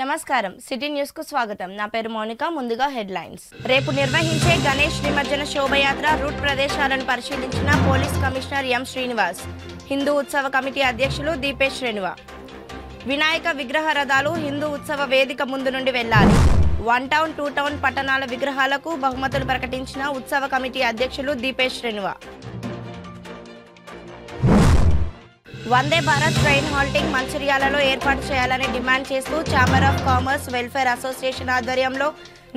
నమస్కారం city news కు స్వాగతం నా పేరు మౌనిక ముందుగా హెడ్లైన్స్ రేపు నిర్వహించే గణేష్ నిమజ్జన శోభయాత్ర రూట్ ప్రదేశాలను పరిశీలించిన police commissioner M Srinivas Hindu ఉత్సవ కమిటీ అధ్యక్షులు దీపేష్ శ్రేణువ వినాయక విగ్రహ రథాలు హిందూ ఉత్సవ వేదిక ముందు నుండి వెళ్లాలి 1 టౌన్ 2 టౌన్ పట్టణాల విగ్రహాలకు బహుమతులు ప్రకటించిన ఉత్సవ కమిటీ అధ్యక్షులు దీపేష్ శ్రేణువ వందే భారత్ ట్రైన్ హాల్టింగ్ మంచిర్యాలలో ఏర్పాటు చేయాలని డిమాండ్ చేస్తూ chamber of commerce welfare association ఆధ్వర్యంలో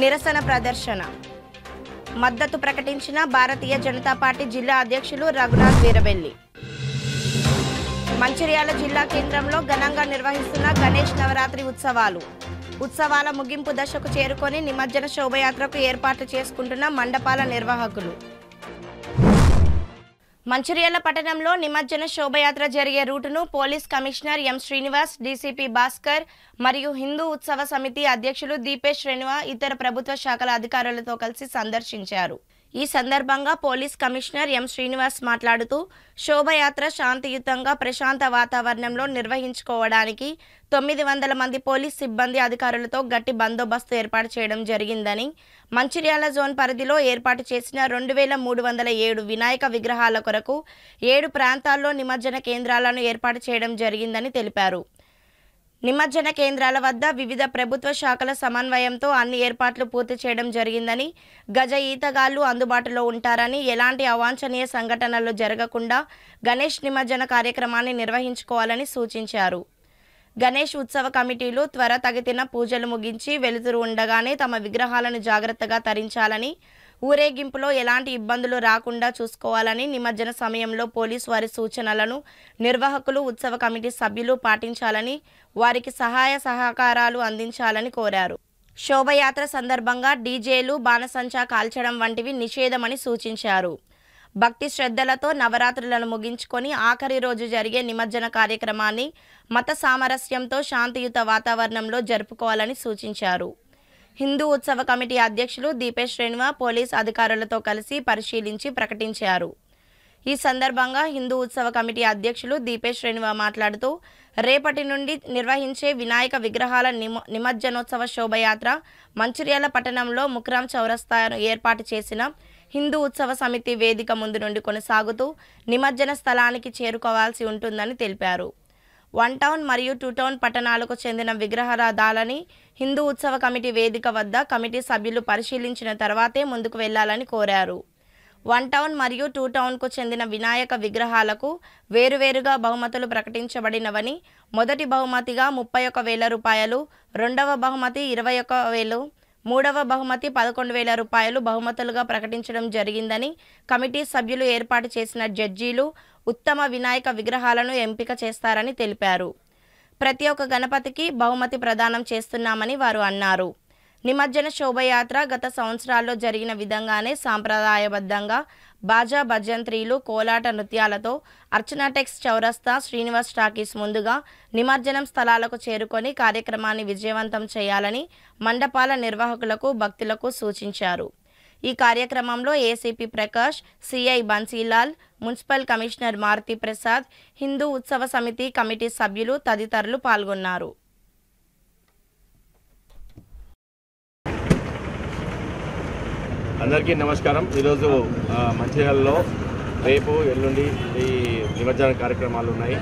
నిరసన ప్రదర్శన మద్దతు ప్రకటించిన భారతీయ జనతా పార్టీ జిల్లా అధ్యక్షులు రఘునాథ్ వీరబెల్లి మంచిర్యాల జిల్లా కేంద్రంలో ఘనంగా నిర్వహిస్తున్న గణేష్ నవరాత్రి ఉత్సవాల ముగింపు దశకు చేరుకొని నిమజ్జన శోభయాత్రకు ఏర్పాట్లు చేసుకుంటున్న మండపాల నిర్వాహకులు మంచిర్యాల పట్టణంలో నిమజ్జన శోభయాత్ర జరిగే రూటును police commissioner M Srinivas DCP Bhaskar మరియు హిందూ ఉత్సవ సమితి అధ్యక్షులు దీపేష్ శ్రేణువ ఇతర ప్రభుత్వ శాఖల అధికారులతో కలిసి సందర్శించారు ఈ సందర్భంగా పోలీస్ కమిషనర్ ఎం శ్రీనివాస్ మాట్లాడుతూ శోభయాత్ర శాంతియుతంగా ప్రశాంత వాతావరణంలో నిర్వహించుకోవడానికి 900 మంది పోలీస్ సిబ్బంది అధికారులతో గట్టి బందోబస్తు ఏర్పాటు చేయడం జరిగిందని మంచిర్యాల జోన్ పరిధిలో ఏర్పాటు చేసిన 2307 వినాయక విగ్రహాల కొరకు 7 ప్రాంతాల్లో నిమజ్జన కేంద్రాలను ఏర్పాటు చేయడం జరిగిందని తెలిపారు నిమజ్జన కేంద్రాల వద్ద వివిధ ప్రభుత్వ శాఖల సమన్వయంతో అన్ని ఏర్పాట్లు పూర్తి చేయడం జరిగిందని గజ ఈతగాళ్లు అందుబాటులో ఉంటారని ఎలాంటి అవాంఛనీయ సంఘటనలు జరగకుండా గణేష్ నిమజ్జన కార్యక్రమాన్ని నిర్వహించుకోవాలని సూచించారు గణేష్ ఉత్సవ కమిటీలు త్వరితగతిన పూజలు ముగించి వెలుతురు ఉండగానే తమ విగ్రహాలను జాగ్రత్తగా తరించాలని ఊరేగింపులో ఎలాంటి ఇబ్బందులు రాకుండా చూసుకోవాలని నిమజ్జన సమయంలో పోలీసు వారి సూచనలను నిర్వాహకులు ఉత్సవ కమిటీ సభ్యులు పాటించాలని వారికి సహాయ సహకారాలు అందించాలని కోరారు శోభయాత్ర సందర్భంగా డీజేలు బాణసంచా కాల్చడం వంటివి నిషేధమని సూచించారు భక్తి శ్రద్ధలతో నవరాత్రులను ముగించుకొని ఆఖరి రోజు జరిగే నిమజ్జన కార్యక్రమాన్ని మత సామరస్యంతో శాంతియుత వాతావరణంలో జరుపుకోవాలని సూచించారు హిందూ ఉత్సవ కమిటీ అధ్యక్షులు దీపేష్ శ్రేణువ పోలీస్ అధికారులతో కలిసి పరిశీలించి ప్రకటించారు ఈ సందర్భంగా హిందూ ఉత్సవ కమిటీ అధ్యక్షులు దీపేష్ శ్రేణువ మాట్లాడుతూ రేపటి నుండి నిర్వహించే వినాయక విగ్రహాల నిమజ్జనోత్సవ శోభయాత్ర మంచిర్యాల పట్టణంలో ముక్రాం చౌరస్తాను ఏర్పాటు చేసిన హిందూ ఉత్సవ సమితి వేదిక ముందు నుండి కొనసాగుతూ నిమజ్జన స్థలానికి చేరుకోవాల్సి ఉంటుందని తెలిపారు 1 టౌన్ మరియు 2 టౌన్ పట్టణాలకు చెందిన విగ్రహరథాలని హిందూ ఉత్సవ కమిటీ వేదిక వద్ద కమిటీ సభ్యులు పరిశీలించిన తర్వాతే ముందుకు వెళ్లాలని కోరారు 1 టౌన్ మరియు 2 టౌన్కు చెందిన వినాయక విగ్రహాలకు వేరువేరుగా బహుమతులు ప్రకటించబడినవని మొదటి బహుమతిగా 31,000 రూపాయలు రెండవ బహుమతి 21,000 మూడవ బహుమతి 11,000 రూపాయలు బహుమతులుగా ప్రకటించడం జరిగిందని కమిటీ సభ్యులు ఏర్పాటు చేసిన జడ్జీలు ఉత్తమ వినాయక విగ్రహాలను ఎంపిక చేస్తారని తెలిపారు ప్రతి ఒక్క గణపతికి బహుమతి ప్రదానం చేస్తున్నామని వారు అన్నారు నిమజ్జన శోభయాత్ర గత సంవత్సరాల్లో జరిగిన విధంగానే సాంప్రదాయబద్ధంగా బాజా భజంత్రీలు కోలాట నృత్యాలతో అర్చనాటెక్స్ చౌరస్తా శ్రీనివాస్ టాకీస్ ముందుగా నిమజ్జనం స్థలాలకు చేరుకొని కార్యక్రమాన్ని విజయవంతం చేయాలని మండపాల నిర్వాహకులకు భక్తులకు సూచించారు ఈ కార్యక్రమంలో ACP Prakash CI Bansilal municipal commissioner Maruti Prasad Hindu Utsava Samiti committee సభ్యులు తదితరులు పాల్గొన్నారు అందరికీ నమస్కారం ఈరోజు మంచిర్యాలలో రేపు ఎల్లుండి ఈ నిమజ్జన కార్యక్రమాలు ఉన్నాయి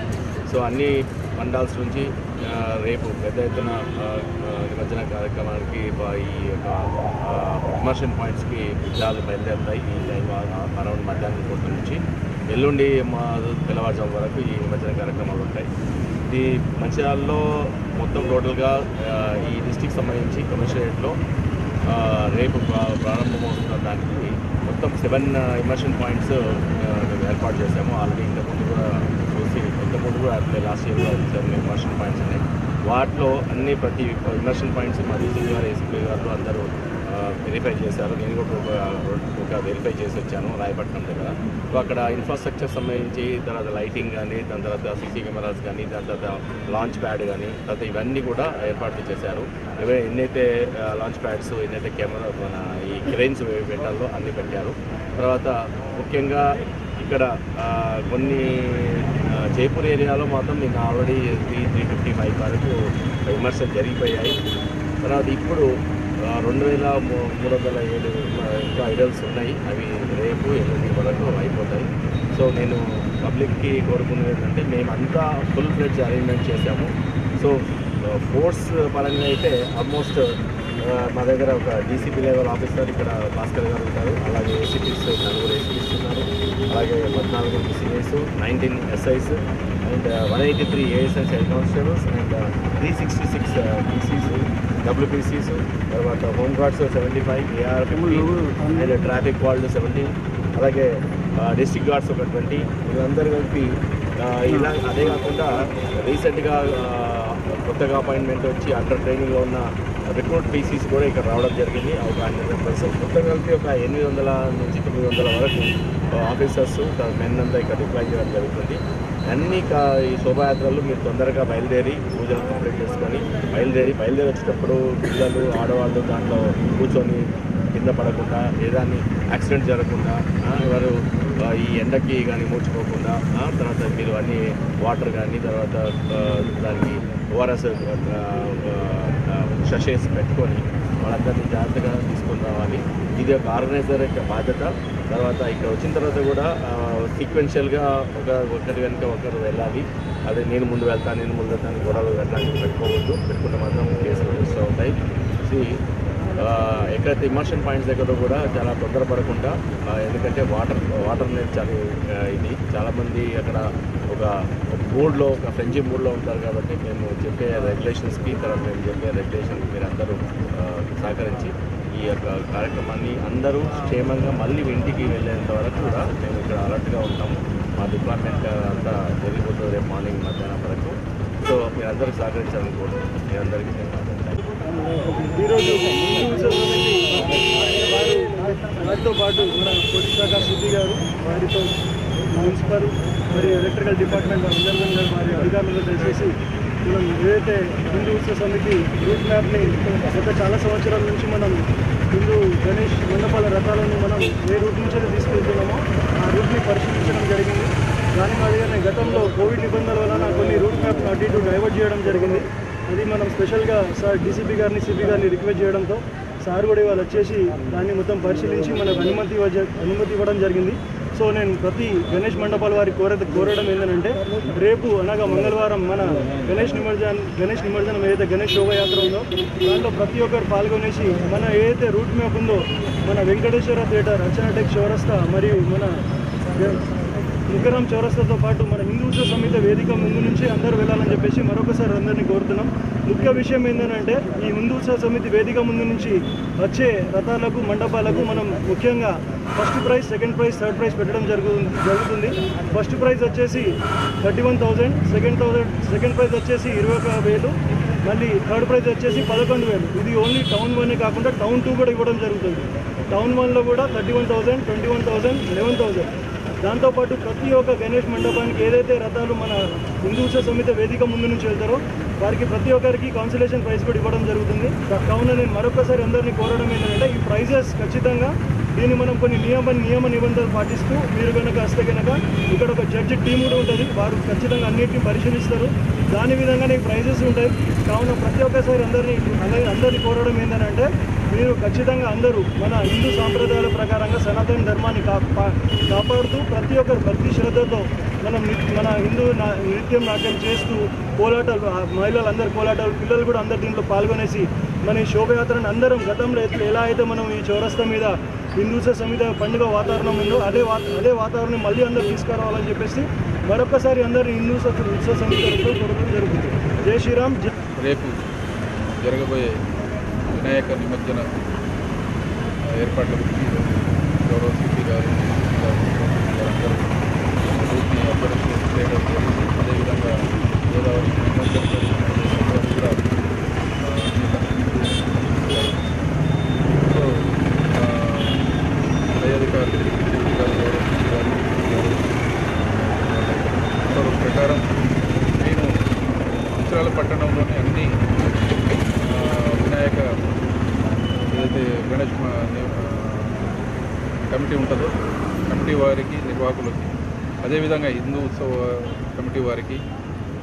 సో అన్ని మండల్స్ నుంచి రేపు పెద్ద ఎత్తున నిమజ్జన కార్యక్రమానికి ఈ యొక్క ఇమర్షన్ పాయింట్స్కి విగ్రహాలు బయలుదేరుతాయి ఈ టైం అరౌండ్ మధ్యాహ్నం పూట నుంచి ఎల్లుండి తెల్లవారుజాము వరకు ఈ నిమజ్జన కార్యక్రమాలు ఉంటాయి ఇది మంచిర్యాలలో మొత్తం టోటల్గా ఈ డిస్టిక్ సంబంధించి కమిషనరేట్లో రేపు ప్రారంభమవుతున్న దానికి మొత్తం 7 ఇమర్షన్ పాయింట్స్ ఏర్పాటు చేసాము ఆల్రెడీ ఇంతకుముందు కూడా చూసి ఇంతకుముందు కూడా లాస్ట్ ఇయర్ కూడా 7 ఇమర్షన్ పాయింట్స్ ఉన్నాయి వాటిలో అన్ని ప్రతి ఇమర్షన్ పాయింట్స్ మా డీసీ గారు ఏసీపీ గారు అందరూ వెరిఫై చేశారు నేను కూడా ఒక వెరిఫై చేసి వచ్చాను రాయపట్నం దగ్గర సో అక్కడ ఇన్ఫ్రాస్ట్రక్చర్ సంబంధించి తర్వాత లైటింగ్ కానీ దాని తర్వాత సీసీ కెమెరాస్ కానీ దాని తర్వాత లాంచ్ ప్యాడ్ కానీ తర్వాత ఇవన్నీ కూడా ఏర్పాటు చేశారు ఎన్నైతే లాంచ్ ప్యాడ్స్ ఎన్నైతే కెమెరా మన ఈ క్రెయిన్స్ పెట్టాలో అన్నీ పెట్టారు తర్వాత ముఖ్యంగా ఇక్కడ కొన్ని చేపూర్ ఏరియాలో మాత్రం నిన్న ఆల్రెడీ 355 వరకు విమర్శలు జరిగిపోయాయి. తర్వాత ఇప్పుడు 2307 ఇంకా ఐడల్స్ ఉన్నాయి. అవి రేపు ఎల్లుండి వరకు అయిపోతాయి. సో నేను పబ్లిక్కి కోరుకునేది ఏంటంటే మేమంతా ఫుల్ ఫ్లెడ్జ్ అరేంజ్మెంట్ చేశాము. సో ఫోర్స్ పరంగా అయితే ఆల్మోస్ట్ మా దగ్గర ఒక డీసీపీ లెవెల్ ఆఫీసర్ ఇక్కడ భాస్కర్ గారు ఉంటారు. అలాగే ఏసీపీస్ 4 ఏసీపీస్ ఉన్నారు. అలాగే 14 CIs, 19 SIs and 183 ASIs head constables and 366 PCs, డబ్ల్యూపీసీస్, తర్వాత home guards 75, ARP and traffic వాళ్ళు 17, అలాగే డిస్ట్రిక్ట్ గార్డ్స్ ఒక 20. వీళ్ళందరూ కలిపి ఇలా అదే కాకుండా రీసెంట్గా కొత్తగా అపాయింట్మెంట్ వచ్చి అండర్ ట్రైనింగ్లో ఉన్న రిక్రూట్ పీసీస్ కూడా ఇక్కడ రావడం జరిగింది. ఒక 100 మెంబర్స్ మొత్తం కలిపి ఒక 800 నుంచి 900 వరకు ఆఫీసర్స్ మెన్ అంతా ఇక్కడ డిప్లాయ్ చేయడం జరుగుతుంది. అన్ని ఈ శోభాయాత్రలు మీరు తొందరగా బయలుదేరి పూజలు కంప్లీట్ చేసుకొని బయలుదేరి వచ్చేటప్పుడు పిల్లలు ఆడవాళ్ళు దాంట్లో కూర్చొని కింద పడకుండా ఏదాన్ని యాక్సిడెంట్ జరగకుండా ఎవరు ఈ ఎండకి కానీ మూర్చుకోకుండా తర్వాత మీరు అన్ని వాటర్ కానీ తర్వాత దానికి ఓఆర్ఎస్ షషేస్ పెట్టుకొని వాళ్ళందరినీ జాగ్రత్తగా తీసుకొని రావాలి. ఇది ఒక ఆర్గనైజర్ యొక్క బాధ్యత. తర్వాత ఇక్కడ వచ్చిన తర్వాత కూడా సీక్వెన్షియల్గా ఒకరి వెనుక ఒకరు వెళ్ళాలి. అదే నేను ముందు వెళ్తాను గొడవలు అట్లాంటివి పెట్టుకుంటే మాత్రం కేసులు రిజిస్టర్ అవుతాయి. ఎక్కడైతే ఇమర్షన్ పాయింట్స్ దగ్గర కూడా చాలా తొందరపడకుండా, ఎందుకంటే వాటర్ అనేది చాలా ఇది చాలామంది అక్కడ ఒక మూడ్లో ఒక ఫ్రెండ్షిప్ మూడ్లో ఉంటారు. కాబట్టి మేము చెప్పే రెగ్యులేషన్స్కి మీరు అందరూ సహకరించి ఈ యొక్క కార్యక్రమాన్ని అందరూ క్షేమంగా మళ్ళీ ఇంటికి వెళ్ళేంత వరకు కూడా మేము ఇక్కడ అలర్ట్గా ఉంటాము. మా డిపార్ట్మెంట్ అంతా జరిగిపోతుంది రేపు మార్నింగ్ మధ్యాహ్నం వరకు. సో మీరందరూ సహకరించాలని కోరుతున్నాను. మీ అందరికీ నేను ఈరోజు వారితో పాటు మన పోలీస్ శాఖ సిపి గారు, వారితో మున్సిపల్ మరియు ఎలక్ట్రికల్ డిపార్ట్మెంట్ అందరం గారు వారి అధికారులతో దయచేసి మనం ఏదైతే హిందూ ఉత్సవ సమితి రూట్ మ్యాప్ని గత చాలా సంవత్సరాల నుంచి మనం హిందూ గణేష్ మండపాల రథాలను మనం ఏ రూట్ నుంచి తీసుకెళ్తున్నామో ఆ రూట్ని పరిశీలించడం జరిగింది. దాని మాదిరిగానే గతంలో కోవిడ్ నిబంధనల వలన కొన్ని రూట్ మ్యాప్ను అటు ఇటు డైవర్ట్ చేయడం జరిగింది. అది మనం స్పెషల్గా సార్ డీసీపీ గారిని సిపి గారిని రిక్వెస్ట్ చేయడంతో సార్ కూడా ఇవాళ వచ్చేసి దాన్ని మొత్తం పరిశీలించి మనకు అనుమతి ఇవ్వడం జరిగింది. సో నేను ప్రతి గణేష్ మండపాల వారికి కోరడం ఏంటంటే రేపు అనగా మంగళవారం మన గణేష్ నిమజ్జనం ఏదైతే గణేష్ శోభయాత్ర ఉందో దాంట్లో ప్రతి ఒక్కరు పాల్గొనేసి మన ఏదైతే రూట్ మ్యాప్ ఉందో మన వెంకటేశ్వర థియేటర్, అర్చనాటెక్ చౌరస్తా మరియు మన ముగ్గరం చౌరస్తాతో పాటు మన హిందూ ఉత్సవ సమితి వేదిక ముందు నుంచి అందరూ వెళ్ళాలని చెప్పేసి మరొకసారి అందరినీ కోరుతున్నాం. ముఖ్య విషయం ఏంటంటే ఈ హిందూ ఉత్సవ సమితి వేదిక ముందు నుంచి వచ్చే రథాలకు మండపాలకు మనం ముఖ్యంగా first prize, second prize, third prize పెట్టడం జరుగుతుంది. ఫస్ట్ ప్రైజ్ వచ్చేసి 31,000, సెకండ్ ప్రైజ్ వచ్చేసి 21,000, మళ్ళీ థర్డ్ ప్రైజ్ వచ్చేసి 11,000. ఇది ఓన్లీ టౌన్ 1 కాకుండా టౌన్ 2 కూడా ఇవ్వడం జరుగుతుంది. టౌన్ 1లో కూడా 31,000, 21,000, 11,000. దాంతోపాటు ప్రతి ఒక్క గణేష్ మండపానికి ఏదైతే రథాలు మన హిందూ ఉత్సవ సమితి వేదిక ముందు నుంచి వెళ్తారో వారికి ప్రతి ఒక్కరికి కాన్సలేషన్ ప్రైజ్ కూడా ఇవ్వడం జరుగుతుంది. కావున నేను మరొకసారి అందరినీ కోరడం ఏంటంటే ఈ ప్రైజెస్ ఖచ్చితంగా దీన్ని మనం కొన్ని నియమ నిబంధనలు పాటిస్తూ మీరు కనుక వస్తే కనుక ఇక్కడ ఒక జడ్జి టీం కూడా ఉంటుంది. వారు ఖచ్చితంగా అన్నిటిని పరిశీలిస్తారు. దాని విధంగానే ప్రైజెస్ ఉంటాయి. కావున ప్రతి ఒక్కసారి అందరినీ కోరడం ఏంటంటే మీరు ఖచ్చితంగా అందరూ మన హిందూ సాంప్రదాయాల ప్రకారంగా సనాతన ధర్మాన్ని కాపాడుతూ ప్రతి ఒక్కరు భక్తి శ్రద్ధతో మన హిందూ నృత్యం నాట్యం చేస్తూ కోలాటాలు, మహిళలు కోలాటాలు, పిల్లలు కూడా అందరు దీంట్లో పాల్గొనేసి మన ఈ శోభయాత్రను అందరం గతంలో ఎలా అయితే మనం ఈ చౌరస్తా మీద హిందూ ఉత్సవ సమితి పండుగ వాతావరణం ఉందో అదే వాతావరణం మళ్ళీ అందరూ తీసుకురావాలని చెప్పేసి మరొకసారి అందరినీ హిందూ ఉత్సవ సమితి కోరడం జరుగుతుంది. జై శ్రీరామ్. రేపు జరగబోయే వినాయక నిమజ్జన ఏర్పాట్ల గురించి గౌరవ సిపి గారు అందరూ రూట్ని అప్డేట్ చేయడం జరిగింది. అదేవిధంగా గోదావరి నిమజ్జన కూడా సో పై అధికారులు ఉత్తర్వుల ప్రకారం నేను మంచిర్యాల పట్టణంలోని అన్ని వినాయక ఏదైతే గణేష్ కమిటీ ఉంటుందో కమిటీ వారికి, నిర్వాహకులకి, అదేవిధంగా హిందూ ఉత్సవ కమిటీ కమిటీ వారికి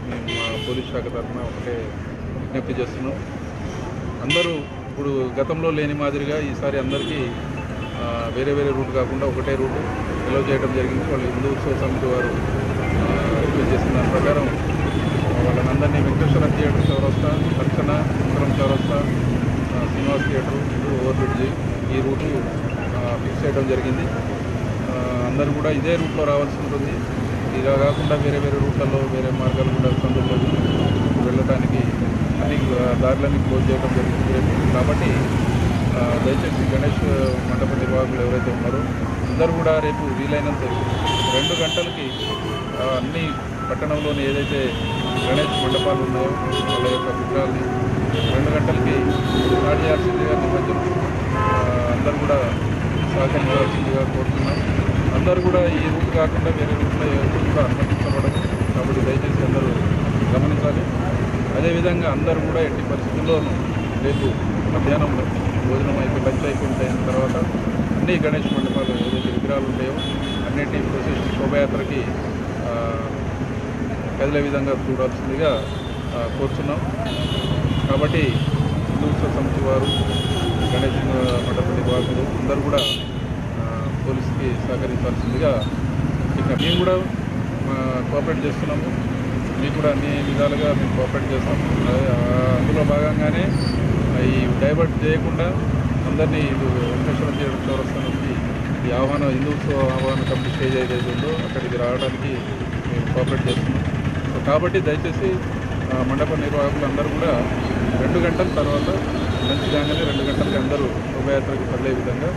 మేము మా పోలీస్ శాఖ తరఫున ఒకటే విజ్ఞప్తి చేస్తున్నాం. అందరూ ఇప్పుడు గతంలో లేని మాదిరిగా ఈసారి అందరికీ వేరే వేరే రూట్ కాకుండా ఒకటే రూటు ఎలో చేయడం జరిగింది. వాళ్ళు హిందూ ఉత్సవ సమితి వారు రిక్వెస్ట్ చేసిన దాని ప్రకారం వాళ్ళనందరినీ వెంకటేశ్వర థియేటర్ చౌరస్తా, అర్చన సుందరం చౌరస్తా, Srinivas theatre, Hindu over bridge ఈ రూటు ఫిక్స్ చేయడం జరిగింది. అందరూ కూడా ఇదే రూట్లో రావాల్సి ఉంటుంది. ఇలా కాకుండా వేరే వేరే రూట్లలో వేరే మార్గాలు కూడా సందులో వెళ్ళడానికి అన్ని దారులన్నీ క్లోజ్ చేయడం జరిగింది. కాబట్టి దయచేసి గణేష్ మండప నిర్వాహకులు ఎవరైతే ఉన్నారో అందరూ కూడా రేపు వీలైనంత 2 గంటలకి అన్ని పట్టణంలోని ఏదైతే గణేష్ మండపాలు ఉన్నాయో వాళ్ళ యొక్క విగ్రహాలని 2 గంటలకి స్టార్ట్ చేయాల్సిందిగా నిమజ్జనం అందరూ కూడా సహకరించాల్సిందిగా కోరుతున్నాం. అందరూ కూడా ఈ రూట్ కాకుండా వేరే రూట్లో కూడా అనుమతించబడదు. కాబట్టి దయచేసి అందరూ గమనించాలి. అదేవిధంగా అందరూ కూడా ఎట్టి పరిస్థితుల్లోనూ రేపు మధ్యాహ్నం భోజనం లంచ్ అయిపోయిన తర్వాత అన్ని గణేష్ మండపాలు ఏదైతే విగ్రహాలు ఉంటాయో అన్నిటి ప్రొసెషన్ శోభయాత్రకి కదిలే విధంగా చూడాల్సిందిగా కోరుతున్నాం. కాబట్టి హిందూ ఉత్సవ సమితి వారు గణేష్ మండప నిర్వాహకులు అందరూ కూడా పోలీసుకి సహకరించాల్సిందిగా మేము కూడా కోఆపరేట్ చేస్తున్నాము. మీకు కూడా అన్ని విధాలుగా మేము కోఆపరేట్ చేస్తాము. అందులో భాగంగానే ఈ డైవర్ట్ చేయకుండా అందరినీ వెంకటేశ్వర థియేటర్ చౌరస్తా నుంచి ఈ హిందూ ఉత్సవ ఆహ్వాన కమిటీ స్టేజ్ ఏదైతే ఉందో అక్కడికి రావడానికి మేము కోఆపరేట్ చేస్తున్నాం. సో కాబట్టి దయచేసి మండప నిర్వాహకులు అందరూ కూడా 2 గంటల తర్వాత లంచ్ కాగానే 2 గంటలకి అందరూ శోభయాత్రకి కదిలే విధంగా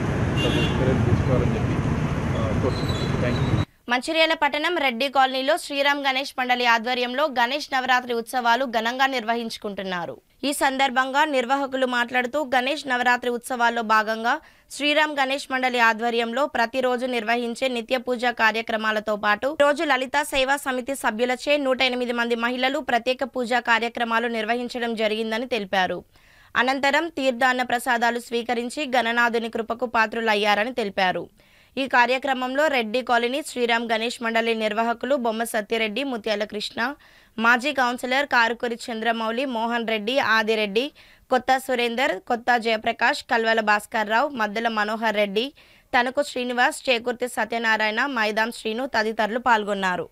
చర్యలు తీసుకోవాలని చెప్పి కోరుతున్నాం. Thank you. మంచిర్యాల పట్టణం రెడ్డి కాలనీలో శ్రీరామ్ గణేష్ మండలి ఆధ్వర్యంలో గణేష్ నవరాత్రి ఉత్సవాలు ఘనంగా నిర్వహించుకుంటున్నారు. ఈ సందర్భంగా నిర్వాహకులు మాట్లాడుతూ గణేష్ నవరాత్రి ఉత్సవాల్లో భాగంగా శ్రీరామ్ గణేష్ మండలి ఆధ్వర్యంలో ప్రతిరోజు నిర్వహించే నిత్య పూజ కార్యక్రమాలతో పాటు రోజు లలిత సేవా సమితి సభ్యులచే 108 మంది మహిళలు ప్రత్యేక పూజా కార్యక్రమాలు నిర్వహించడం జరిగిందని తెలిపారు. అనంతరం తీర్థాన్న ప్రసాదాలు స్వీకరించి గణనాథుని కృపకు పాత్రులయ్యారని తెలిపారు. ఈ కార్యక్రమంలో రెడ్డి కాలనీ శ్రీరామ్ గణేష్ మండలి నిర్వాహకులు బొమ్మ సత్యరెడ్డి, ముత్యాల కృష్ణ, మాజీ కౌన్సిలర్ కారుకూరి చంద్రమౌళి, మోహన్ రెడ్డి, ఆదిరెడ్డి, కొత్త సురేందర్, కొత్త జయప్రకాష్, కల్వల భాస్కర్ రావు, మద్దెల మనోహర్ రెడ్డి, తణుకు శ్రీనివాస్, చేకూర్తి సత్యనారాయణ, మైదాం శ్రీను తదితరులు పాల్గొన్నారు.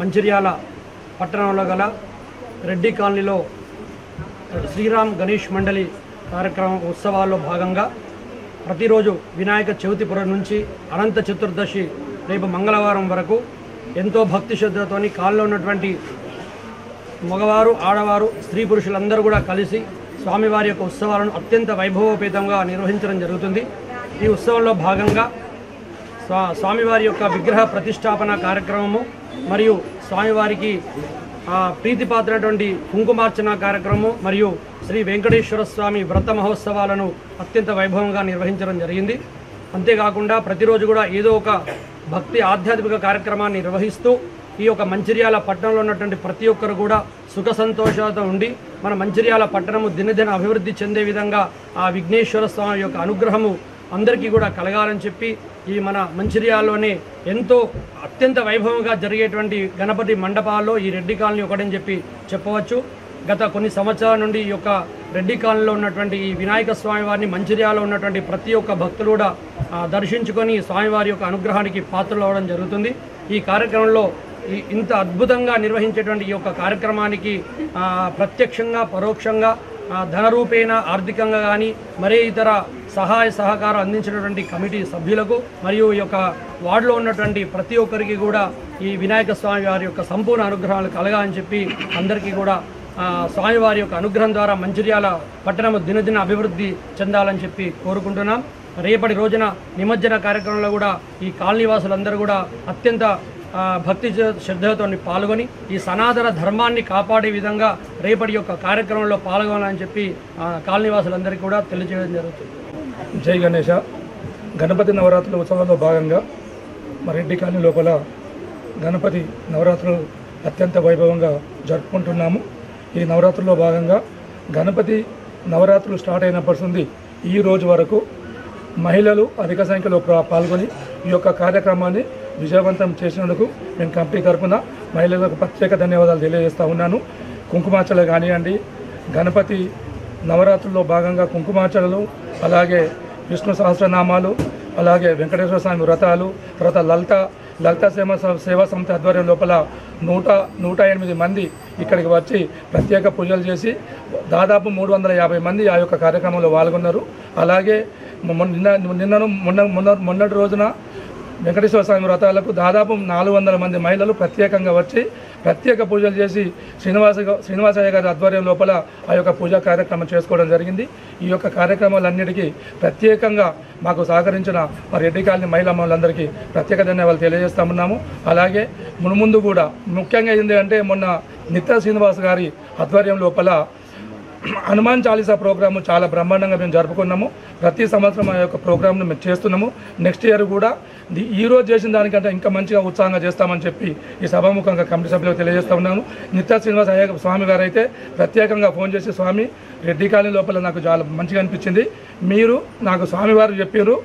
మంచిర్యాల పట్టణంలో గల రెడ్డి కాలనీలో శ్రీరామ్ గణేష్ మండలి కార్యక్రమం ఉత్సవాల్లో భాగంగా ప్రతిరోజు వినాయక చవితి పురం నుంచి అనంత చతుర్దశి రేపు మంగళవారం వరకు ఎంతో భక్తి శ్రద్ధతోని కాల్లో ఉన్నటువంటి మగవారు ఆడవారు స్త్రీ పురుషులందరూ కూడా కలిసి స్వామివారి యొక్క ఉత్సవాలను అత్యంత వైభవోపేతంగా నిర్వహించడం జరుగుతుంది. ఈ ఉత్సవంలో భాగంగా స్వామివారి యొక్క విగ్రహ ప్రతిష్టాపన కార్యక్రమము మరియు స్వామివారికి ప్రీతిపాత్రటువంటి కుంకుమార్చన కార్యక్రమం మరియు శ్రీ వెంకటేశ్వర స్వామి వ్రత మహోత్సవాలను అత్యంత వైభవంగా నిర్వహించడం జరిగింది. అంతేకాకుండా ప్రతిరోజు కూడా ఏదో ఒక భక్తి ఆధ్యాత్మిక కార్యక్రమాన్ని నిర్వహిస్తూ ఈ యొక్క మంచిర్యాల పట్టణంలో ఉన్నటువంటి ప్రతి ఒక్కరు కూడా సుఖ సంతోషాలతో ఉండి మన మంచిర్యాల పట్టణము దినదిన అభివృద్ధి చెందే విధంగా ఆ విఘ్నేశ్వర స్వామి యొక్క అనుగ్రహము అందరికీ కూడా కలగాలని చెప్పి ఈ మన మంచిర్యాలలోనే ఎంతో అత్యంత వైభవంగా జరిగేటువంటి గణపతి మండపాల్లో ఈ రెడ్డి కాలనీ ఒకటని చెప్పి చెప్పవచ్చు. గత కొన్ని సంవత్సరాల నుండి ఈ యొక్క రెడ్డి కాలనీలో ఉన్నటువంటి ఈ వినాయక స్వామి వారిని మంచిర్యాలలో ఉన్నటువంటి ప్రతి ఒక్క భక్తులు కూడా దర్శించుకొని స్వామివారి యొక్క అనుగ్రహానికి పాత్రలు అవడం జరుగుతుంది. ఈ కార్యక్రమంలో ఇంత అద్భుతంగా నిర్వహించేటువంటి ఈ యొక్క కార్యక్రమానికి ప్రత్యక్షంగా పరోక్షంగా ధనరూపేణ ఆర్థికంగా కానీ మరే ఇతర సహాయ సహకారం అందించినటువంటి కమిటీ సభ్యులకు మరియు ఈ యొక్క వార్డులో ఉన్నటువంటి ప్రతి ఒక్కరికి కూడా ఈ వినాయక స్వామి వారి యొక్క సంపూర్ణ అనుగ్రహాలు కలగాలని చెప్పి అందరికీ కూడా స్వామివారి యొక్క అనుగ్రహం ద్వారా మంచిర్యాల పట్టణము దినదిన అభివృద్ధి చెందాలని చెప్పి కోరుకుంటున్నాం. రేపటి రోజున నిమజ్జన కార్యక్రమంలో కూడా ఈ కాలనీవాసులందరూ కూడా అత్యంత భక్తి శ్రద్ధలతో పాల్గొని ఈ సనాతన ధర్మాన్ని కాపాడే విధంగా రేపటి యొక్క కార్యక్రమంలో పాల్గొనాలని చెప్పి కాలనీవాసులందరికీ కూడా తెలియజేయడం జరుగుతుంది. జై గణేష. గణపతి నవరాత్రుల ఉత్సవాల్లో భాగంగా మా రెడ్డి కాలనీ లోపల గణపతి నవరాత్రులు అత్యంత వైభవంగా జరుపుకుంటున్నాము. ఈ నవరాత్రుల్లో భాగంగా గణపతి నవరాత్రులు స్టార్ట్ అయినప్పటి నుండి ఈ రోజు వరకు మహిళలు అధిక సంఖ్యలో పాల్గొని ఈ యొక్క కార్యక్రమాన్ని విజయవంతం చేసినందుకు నేను కమిటీ తరఫున మహిళలకు ప్రత్యేక ధన్యవాదాలు తెలియజేస్తూ ఉన్నాను. కుంకుమార్చనలు కానివ్వండి, గణపతి నవరాత్రుల్లో భాగంగా కుంకుమార్చనలు, అలాగే విష్ణు సహస్రనామాలు, అలాగే వెంకటేశ్వర స్వామి వ్రతాలు, తర్వాత లలిత సేవా సమితి ఆధ్వర్యం లోపల 108 మంది ఇక్కడికి వచ్చి ప్రత్యేక పూజలు చేసి దాదాపు 350 మంది ఆ యొక్క కార్యక్రమంలో పాల్గొన్నారు. అలాగే మొన్నటి రోజున వెంకటేశ్వర స్వామి వ్రతాలకు దాదాపు 400 మంది మహిళలు ప్రత్యేకంగా వచ్చి ప్రత్యేక పూజలు చేసి శ్రీనివాసయ్య గారి ఆధ్వర్యం లోపల ఆ యొక్క పూజా కార్యక్రమం చేసుకోవడం జరిగింది. ఈ యొక్క కార్యక్రమాలన్నిటికీ ప్రత్యేకంగా మాకు సహకరించిన మా రెడ్డి కాలనీ మహిళా మహిళలందరికీ ప్రత్యేక ధన్యవాదాలు తెలియజేస్తామున్నాము. అలాగే మున్ముందు కూడా ముఖ్యంగా ఏంటంటే మొన్న నిత్య శ్రీనివాస్ గారి ఆధ్వర్యం లోపల హనుమాన్ చాలీసా ప్రోగ్రాము చాలా బ్రహ్మాండంగా మేము జరుపుకున్నాము. ప్రతి సంవత్సరం ఆ యొక్క ప్రోగ్రామ్ను మేము చేస్తున్నాము. నెక్స్ట్ ఇయర్ కూడా ఈరోజు చేసిన దానికంటే ఇంకా మంచిగా ఉత్సాహంగా చేస్తామని చెప్పి ఈ సభాముఖంగా కమిటీ సభ్యులకు తెలియజేస్తూ ఉన్నాను. నిత్య శ్రీనివాస అయ్య స్వామి గారు అయితే ప్రత్యేకంగా ఫోన్ చేసి, స్వామి రెడ్డి కాలనీ లోపల నాకు చాలా మంచిగా అనిపించింది, మీరు నాకు స్వామివారు చెప్పారు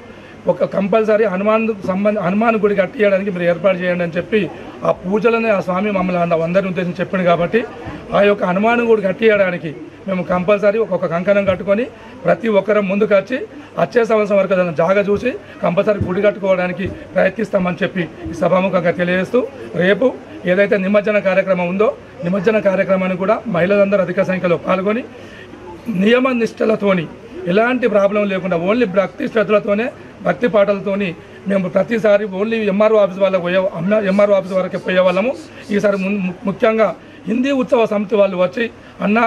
ఒక కంపల్సరీ హనుమాన్ గుడి కట్టియడానికి మీరు ఏర్పాటు చేయండి అని చెప్పి ఆ పూజలనే ఆ స్వామి మమ్మల్ని అందరిని ఉద్దేశించి చెప్పింది. కాబట్టి ఆ యొక్క హనుమాన్ గుడి కట్టియడానికి మేము కంపల్సరీ ఒక్కొక్క కంకణం కట్టుకొని ప్రతి ఒక్కరం ముందుకు వచ్చే సంవత్సరం వరకు ఏదైనా జాగా చూసి కంపల్సరీ గుడి కట్టుకోవడానికి ప్రయత్నిస్తామని చెప్పి ఈ సభాముఖంగా తెలియజేస్తూ, రేపు ఏదైతే నిమజ్జన కార్యక్రమం ఉందో నిమజ్జన కార్యక్రమాన్ని కూడా మహిళలందరూ అధిక సంఖ్యలో పాల్గొని నియమ నిష్టలతోని ఎలాంటి ప్రాబ్లం లేకుండా ఓన్లీ భక్తి శ్రద్ధలతోనే భక్తి పాటలతోని మేము ప్రతిసారి only MRO office MRO office వరకే పోయేవాళ్ళము. ఈసారి ముఖ్యంగా హిందీ ఉత్సవ సమితి వాళ్ళు వచ్చి, అన్న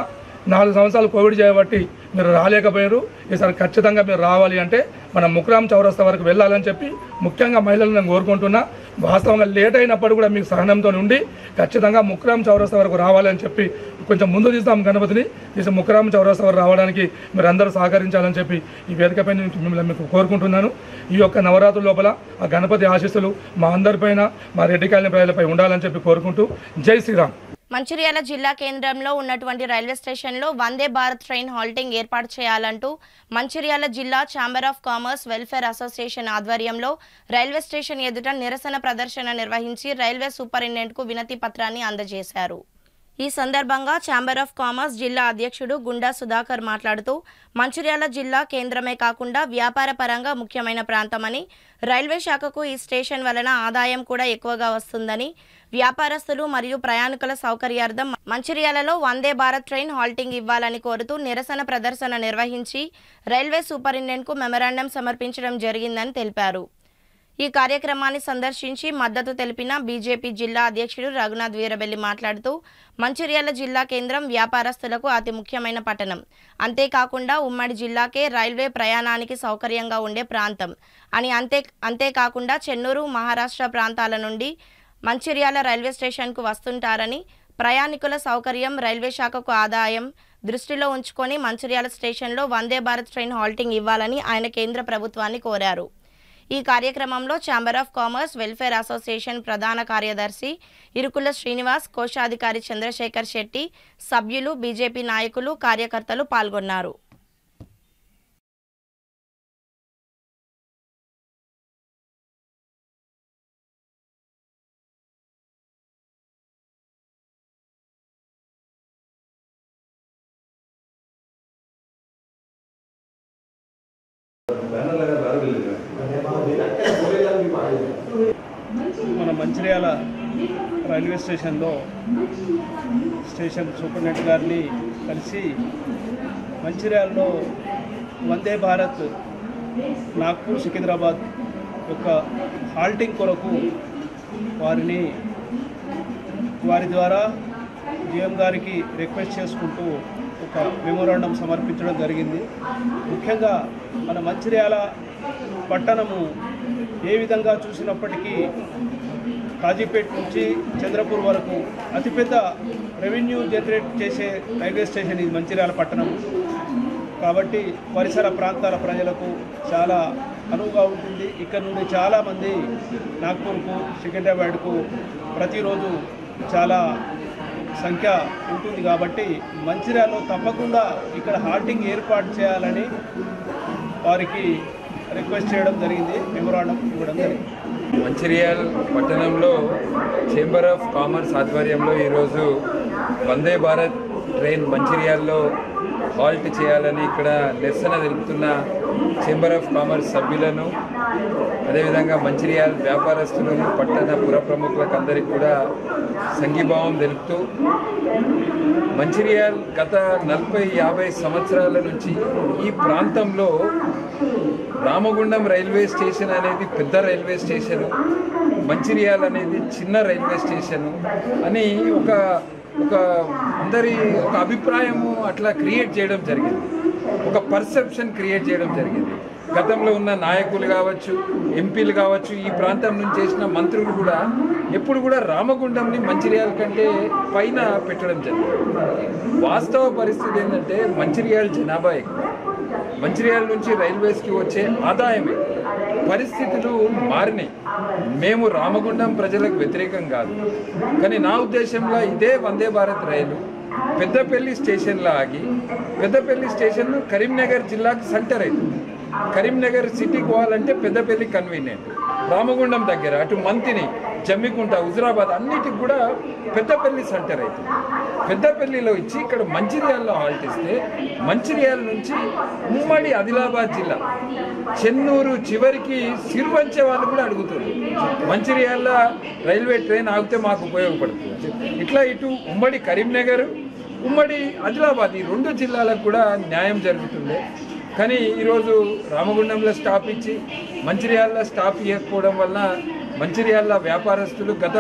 4 సంవత్సరాలు కోవిడ్ చేయబట్టి మీరు రాలేకపోయారు, ఈసారి ఖచ్చితంగా మీరు రావాలి అంటే మనం ముక్రామ్ చౌరస్తా వరకు వెళ్ళాలని చెప్పి ముఖ్యంగా మహిళలు నేను కోరుకుంటున్నా. వాస్తవంగా లేట్ అయినప్పుడు కూడా మీకు సహనంతో ఉండి ఖచ్చితంగా ముక్రామ్ చౌరస్తా వరకు రావాలని చెప్పి కొంచెం ముందు తీస్తాం గణపతిని తీసి ముక్రామ్ చౌరస్తా వరకు రావడానికి మీరు అందరూ సహకరించాలని చెప్పి ఈ వేదికపై మిమ్మల్ని మీకు కోరుకుంటున్నాను. ఈ యొక్క నవరాత్రుల లోపల ఆ గణపతి ఆశీస్సులు మా అందరిపైన మా రెడ్డి కాలనీ ప్రజలపై ఉండాలని చెప్పి కోరుకుంటూ జై శ్రీరామ్. మంచిర్యాల జిల్లా కేంద్రంలో ఉన్నటువంటి రైల్వే స్టేషన్లో వందే భారత్ ట్రైన్ హాల్టింగ్ ఏర్పాటు చేయాలంటూ మంచిర్యాల జిల్లా chamber of commerce welfare association ఆధ్వర్యంలో రైల్వే స్టేషన్ ఎదుట నిరసన ప్రదర్శన నిర్వహించి రైల్వే సూపరింటెండెంట్కు వినతి పత్రాన్ని అందజేశారు. ఈ సందర్భంగా ఛాంబర్ ఆఫ్ కామర్స్ జిల్లా అధ్యక్షుడు గుండా సుధాకర్ మాట్లాడుతూ మంచిర్యాల జిల్లా కేంద్రమే కాకుండా వ్యాపార పరంగా ముఖ్యమైన ప్రాంతమని, రైల్వే శాఖకు ఈ స్టేషన్ వలన ఆదాయం కూడా ఎక్కువగా వస్తుందని, వ్యాపారస్తులు మరియు ప్రయాణికుల సౌకర్యార్థం మంచిర్యాలలో వందే భారత్ ట్రైన్ హాల్టింగ్ ఇవ్వాలని కోరుతూ నిరసన ప్రదర్శన నిర్వహించి రైల్వే సూపరింటెండెంట్కు మెమరాండం సమర్పించడం జరిగిందని తెలిపారు. ఈ కార్యక్రమాన్ని సందర్శించి మద్దతు తెలిపిన బీజేపీ జిల్లా అధ్యక్షుడు రఘునాథ్ వీరబెల్లి మాట్లాడుతూ మంచిర్యాల జిల్లా కేంద్రం వ్యాపారస్తులకు అతి ముఖ్యమైన పట్టణం, అంతేకాకుండా ఉమ్మడి జిల్లాకే రైల్వే ప్రయాణానికి సౌకర్యంగా ఉండే ప్రాంతం అని, అంతేకాకుండా చెన్నూరు, మహారాష్ట్ర ప్రాంతాల నుండి మంచిర్యాల రైల్వే స్టేషన్కు వస్తుంటారని, ప్రయాణికుల సౌకర్యం, రైల్వే శాఖకు ఆదాయం దృష్టిలో ఉంచుకొని మంచిర్యాల స్టేషన్లో వందే భారత్ ట్రైన్ హాల్టింగ్ ఇవ్వాలని ఆయన కేంద్ర ప్రభుత్వాన్ని కోరారు. ఈ కార్యక్రమంలో chamber of commerce welfare association ప్రధాన కార్యదర్శి ఇరుకుల శ్రీనివాస్, కోశాధికారి చంద్రశేఖర్ శెట్టి, సభ్యులు, బీజేపీ నాయకులు, కార్యకర్తలు పాల్గొన్నారు. మన మంచిర్యాల రైల్వే స్టేషన్లో స్టేషన్ సూపరింటెండెంట్ గారిని కలిసి మంచిర్యాలలో వందే భారత్ నాగ్పూర్ సికింద్రాబాద్ యొక్క హాల్టింగ్ కొరకు వారి ద్వారా జీఎం గారికి రిక్వెస్ట్ చేసుకుంటూ ఒక మెమోరాండం సమర్పించడం జరిగింది. ముఖ్యంగా మన మంచిర్యాల పట్టణము ఏ విధంగా చూసినప్పటికీ కాజీపేట నుంచి చంద్రపూర్ వరకు అతిపెద్ద రెవెన్యూ జనరేట్ చేసే రైల్వే స్టేషన్ ఇది మంచిర్యాల పట్టణం. కాబట్టి పరిసర ప్రాంతాల ప్రజలకు చాలా అనువుగా ఉంటుంది. ఇక్కడ నుండి చాలామంది నాగ్పూర్కు, సికింద్రాబాద్కు ప్రతిరోజు చాలా సంఖ్య ఉంటుంది. కాబట్టి మంచిర్యాలలో తప్పకుండా ఇక్కడ హాల్టింగ్ ఏర్పాటు చేయాలని వారికి రిక్వెస్ట్ చేయడం జరిగింది, మెమోరాండం ఇవ్వడం జరిగింది. మంచిర్యాల పట్టణంలో ఛాంబర్ ఆఫ్ కామర్స్ ఆధ్వర్యంలో ఈరోజు వందే భారత్ ట్రైన్ మంచిర్యాలలో హాల్ట్ చేయాలని ఇక్కడ నిరసన తెలుపుతున్న ఛాంబర్ ఆఫ్ కామర్స్ సభ్యులను, అదేవిధంగా మంచిర్యాల వ్యాపారస్తులను, పట్టణ పుర ప్రముఖులకు అందరికీ కూడా సంఘీభావం తెలుపుతూ, మంచిర్యాల గత 40-50 సంవత్సరాల నుంచి ఈ ప్రాంతంలో రామగుండం రైల్వే స్టేషన్ అనేది పెద్ద రైల్వే స్టేషను, మంచిర్యాల అనేది చిన్న రైల్వే స్టేషను అని ఒక అందరి ఒక అభిప్రాయము అట్లా క్రియేట్ చేయడం జరిగింది, ఒక పర్సెప్షన్ క్రియేట్ చేయడం జరిగింది. గతంలో ఉన్న నాయకులు కావచ్చు, ఎంపీలు కావచ్చు, ఈ ప్రాంతం నుంచి చేసిన మంత్రులు కూడా ఎప్పుడు కూడా రామగుండంని మంచిర్యాల కంటే పైన పెట్టడం జరిగింది. వాస్తవ పరిస్థితి ఏంటంటే మంచిర్యాల జనాభా ఎక్కువ, మంచిర్యాల నుంచి రైల్వేస్కి వచ్చే ఆదాయమే. పరిస్థితులు మారినాయి. మేము రామగుండం ప్రజలకు వ్యతిరేకం కాదు, కానీ నా ఉద్దేశంలో ఇదే వందే భారత్ రైలు పెద్దపల్లి స్టేషన్లో ఆగి, పెద్దపల్లి స్టేషన్ కరీంనగర్ జిల్లాకు సెంటర్ అవుతుంది. కరీంనగర్ సిటీకి పోవాలంటే పెద్దపల్లి కన్వీనియంట్, రామగుండం దగ్గర అటు మంతిని, జమ్మికుంట, హుజురాబాద్ అన్నిటికి కూడా పెద్దపల్లి సెంటర్ అవుతుంది. పెద్దపల్లిలో ఇచ్చి ఇక్కడ మంచిర్యాలలో హాల్ట్ ఇస్తే మంచిర్యాల నుంచి ఉమ్మడి ఆదిలాబాద్ జిల్లా చెన్నూరు చివరికి సిరువంచే వాళ్ళు కూడా అడుగుతున్నారు మంచిర్యాల రైల్వే ట్రైన్ ఆగితే మాకు ఉపయోగపడుతుంది. ఇట్లా ఇటు ఉమ్మడి కరీంనగర్, ఉమ్మడి ఆదిలాబాద్ ఈ 2 జిల్లాలకు కూడా న్యాయం జరుగుతుంది. కానీ ఈరోజు రామగుండంలో స్టాప్ ఇచ్చి మంచిర్యాలలో స్టాప్ ఇవ్వకపోవడం వలన మంచిర్యాల వ్యాపారస్తులు గత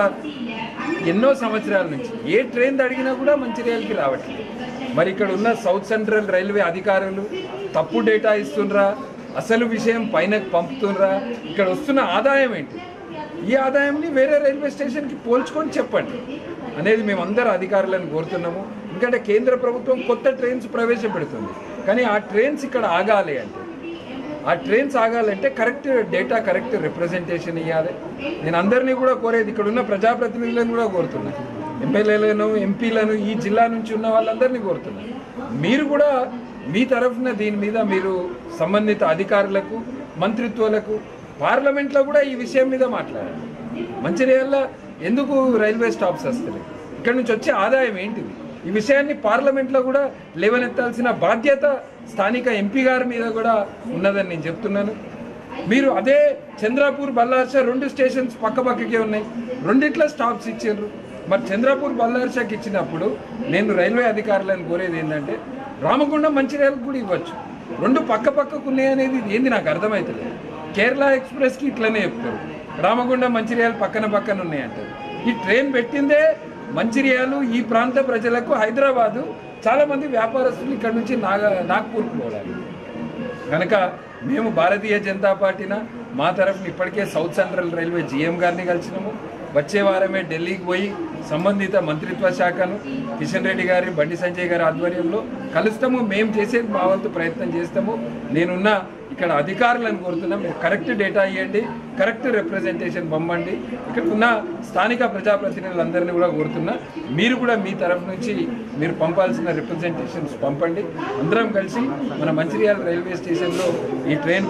ఎన్నో సంవత్సరాల నుంచి ఏ ట్రైన్ అడిగినా కూడా మంచిర్యాలకి రావట్లేదు. మరి ఇక్కడ ఉన్న సౌత్ సెంట్రల్ రైల్వే అధికారులు తప్పు డేటా ఇస్తుండ్రా, అసలు విషయం పైనకు పంపుతుండ్రా, ఇక్కడ వస్తున్న ఆదాయం ఏంటి, ఈ ఆదాయంని వేరే రైల్వే స్టేషన్కి పోల్చుకొని చెప్పండి అనేది మేమందరూ అధికారులను కోరుతున్నాము. ఎందుకంటే కేంద్ర ప్రభుత్వం కొత్త ట్రైన్స్ ప్రవేశపెడుతుంది, కానీ ఆ ట్రైన్స్ ఇక్కడ ఆగాలి అంటే, ఆ ట్రైన్స్ ఆగాలంటే కరెక్ట్ డేటా, కరెక్ట్ రిప్రజెంటేషన్ ఇవ్వాలి. నేను అందరినీ కూడా కోరేది, ఇక్కడ ఉన్న ప్రజాప్రతినిధులను కూడా కోరుతున్నాను, ఎమ్మెల్యేలను, ఎంపీలను, ఈ జిల్లా నుంచి ఉన్న వాళ్ళందరినీ కోరుతున్నాను, మీరు కూడా మీ తరఫున దీని మీద మీరు సంబంధిత అధికారులకు, మంత్రిత్వాలకు, పార్లమెంట్లో కూడా ఈ విషయం మీద మాట్లాడాలి. మంచిర్యాలలో ఎందుకు రైల్వే స్టాప్స్ వస్తలేదు, ఇక్కడ నుంచి వచ్చే ఆదాయం ఏంటిది? ఈ విషయాన్ని పార్లమెంట్లో కూడా లేవనెత్తాల్సిన బాధ్యత స్థానిక ఎంపీ గారి మీద కూడా ఉన్నదని నేను చెప్తున్నాను. మీరు అదే చంద్రాపూర్ బల్లార్ష 2 స్టేషన్స్ పక్కకే ఉన్నాయి, రెండిట్లో స్టాప్స్ ఇచ్చారు. మరి చంద్రాపూర్ బల్లార్షకి ఇచ్చినప్పుడు నేను రైల్వే అధికారులను కోరేది ఏంటంటే రామగుండం మంచిర్యాలకు కూడా ఇవ్వచ్చు. 2 పక్కకు ఉన్నాయనేది ఏంది నాకు అర్థమవుతుంది. కేరళ ఎక్స్ప్రెస్కి ఇట్లనే చెప్తారు, రామగుండం మంచిర్యాలు పక్కన ఉన్నాయంటారు. ఈ ట్రైన్ పెట్టిందే మంచిర్యాలు ఈ ప్రాంత ప్రజలకు, హైదరాబాదు చాలామంది వ్యాపారస్తులు ఇక్కడ నుంచి నాగ్పూర్కి పోవాలి. కనుక మేము భారతీయ జనతా పార్టీన మా తరఫున ఇప్పటికే సౌత్ సెంట్రల్ రైల్వే జీఎం గారిని కలిసినాము. వచ్చే వారమే ఢిల్లీకి పోయి సంబంధిత మంత్రిత్వ శాఖను కిషన్ రెడ్డి గారి, బండి సంజయ్ గారి ఆధ్వర్యంలో కలుస్తాము. మేము చేసేది మా వంతు ప్రయత్నం చేస్తాము. నేనున్న ఇక్కడ అధికారులను కోరుతున్నాం, మీరు కరెక్ట్ డేటా ఇవ్వండి, కరెక్ట్ రిప్రజెంటేషన్ పంపండి. ఇక్కడ ఉన్న స్థానిక ప్రజాప్రతినిధులందరినీ కూడా కోరుతున్నా, మీరు కూడా మీ తరఫు నుంచి మీరు పంపాల్సిన రిప్రజెంటేషన్స్ పంపండి. అందరం కలిసి మన మంచిర్యాల రైల్వే స్టేషన్లో ఈ ట్రైన్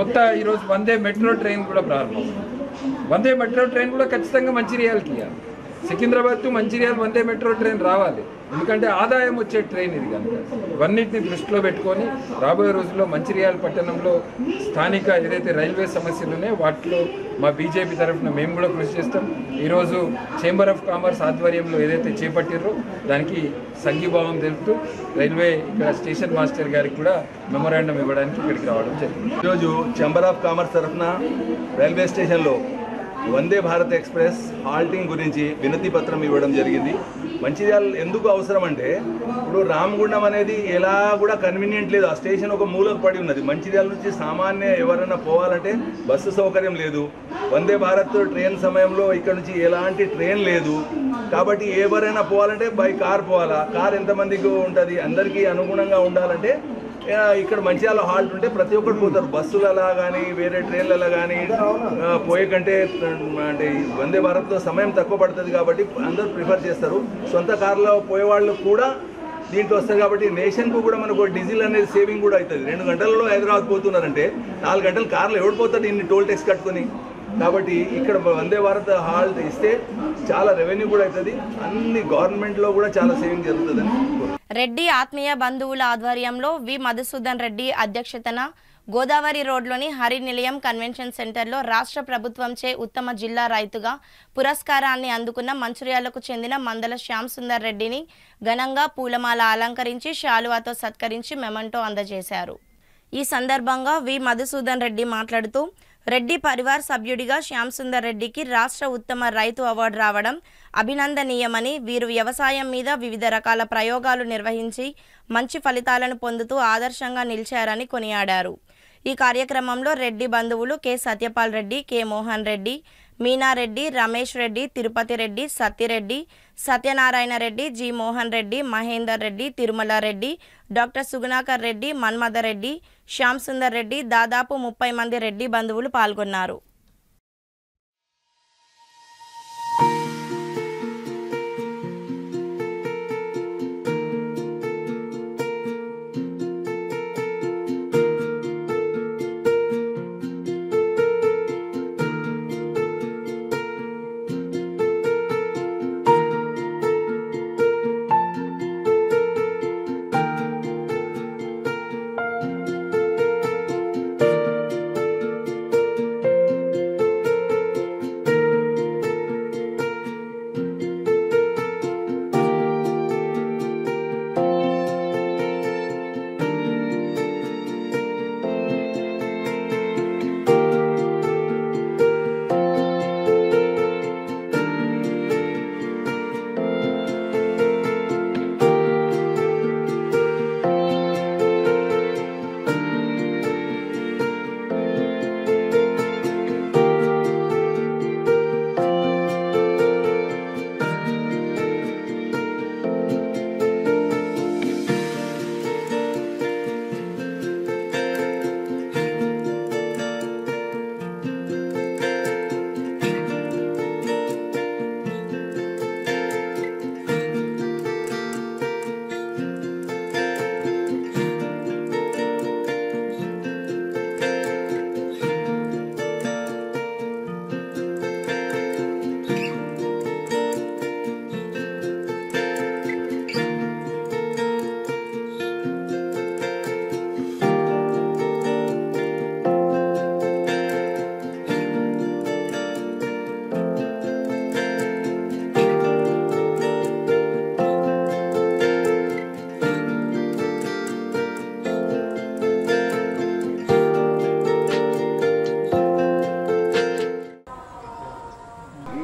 కొత్త ఈరోజు వందే మెట్రో ట్రైన్ కూడా ప్రారంభం. వందే మెట్రో ట్రైన్ కూడా ఖచ్చితంగా మంచిర్యాలకి ఇవ్వాలి. Secunderabad to Mancherial Vande metro train రావాలి, ఎందుకంటే ఆదాయం వచ్చే ట్రైన్ ఇది. కనుక ఇవన్నిటిని దృష్టిలో పెట్టుకొని రాబోయే రోజుల్లో మంచిర్యాల పట్టణంలో స్థానిక ఏదైతే రైల్వే సమస్యలు ఉన్నాయో వాటిలో మా బీజేపీ తరఫున మేము కూడా కృషి చేస్తాం. ఈరోజు చేంబర్ ఆఫ్ కామర్స్ ఆధ్వర్యంలో ఏదైతే చేపట్టిర్రో దానికి సంఘీభావం తెలుపుతూ రైల్వే ఇక్కడ స్టేషన్ మాస్టర్ గారికి కూడా మెమొరాండం ఇవ్వడానికి ఇక్కడికి రావడం జరిగింది. ఈరోజు చేంబర్ ఆఫ్ కామర్స్ తరఫున రైల్వే స్టేషన్లో వందే భారత్ ఎక్స్ప్రెస్ హాల్టింగ్ గురించి వినతి పత్రం ఇవ్వడం జరిగింది. మంచిర్యాల ఎందుకు అవసరం అంటే ఇప్పుడు రామగుండం అనేది ఎలా కూడా కన్వీనియంట్ లేదు, ఆ స్టేషన్ ఒక మూలకు పడి ఉన్నది. మంచిర్యాల నుంచి సామాన్య ఎవరైనా పోవాలంటే బస్సు సౌకర్యం లేదు. వందే భారత్ ట్రైన్ సమయంలో ఇక్కడ నుంచి ఎలాంటి ట్రైన్ లేదు, కాబట్టి ఎవరైనా పోవాలంటే బై కార్ పోవాలా. కార్ ఎంతమందికి ఉంటుంది, అందరికీ అనుగుణంగా ఉండాలంటే ఇక్కడ మంచిర్యాల హాల్ట్ ఉంటే ప్రతి ఒక్కరు పోతారు. బస్సులలో కానీ వేరే ట్రైన్లలో కానీ పోయే కంటే అంటే వందే భారత్లో సమయం తక్కువ పడుతుంది కాబట్టి అందరూ ప్రిఫర్ చేస్తారు. సొంత కార్లో పోయేవాళ్ళు కూడా దీంట్లో వస్తారు కాబట్టి నేషన్కు కూడా మనకు డీజిల్ అనేది సేవింగ్ కూడా అవుతుంది. 2 గంటలలో హైదరాబాద్ పోతున్నారంటే 4 గంటలు కార్లో ఎవడు పోతాడు ఇన్ని టోల్ ట్యాక్స్ కట్టుకొని. కాబట్టి ఇక్కడ వందే భారత్ హాల్ట్ ఇస్తే చాలా రెవెన్యూ కూడా అవుతుంది, అన్ని గవర్నమెంట్లో కూడా చాలా సేవింగ్ జరుగుతుందని. రెడ్డి ఆత్మీయ బంధువుల ఆధ్వర్యంలో వి మధుసూదన్ రెడ్డి అధ్యక్షతన గోదావరి రోడ్లోని హరి నిలయం కన్వెన్షన్ సెంటర్లో రాష్ట్ర ప్రభుత్వంచే ఉత్తమ జిల్లా రైతుగా పురస్కారాన్ని అందుకున్న మంచిర్యాలకు చెందిన మందల శ్యామ్ సుందర్ రెడ్డిని ఘనంగా పూలమాల అలంకరించి శాలువాతో సత్కరించి మెమంటో అందజేశారు. ఈ సందర్భంగా వి మధుసూదన్ రెడ్డి మాట్లాడుతూ రెడ్డి పరివార్ సభ్యుడిగా శ్యామ్ సుందర్ రెడ్డికి రాష్ట్ర ఉత్తమ రైతు అవార్డు రావడం అభినందనీయమని, వీరు వ్యవసాయం మీద వివిధ రకాల ప్రయోగాలు నిర్వహించి మంచి ఫలితాలను పొందుతూ ఆదర్శంగా నిలిచారని కొనియాడారు. ఈ కార్యక్రమంలో రెడ్డి బంధువులు K Satyapal Reddy, K Mohan Reddy, Meenareddy, Ramesh Reddy, Tirupati Reddy, Satyareddy, Satyanarayana Reddy, G Mohan Reddy, Mahender Reddy, Tirumala Reddy, doctor Sugunakar Reddy, Manmatha Reddy, Shyam Sundar Reddy, దాదాపు 30 మంది రెడ్డి బంధువులు పాల్గొన్నారు.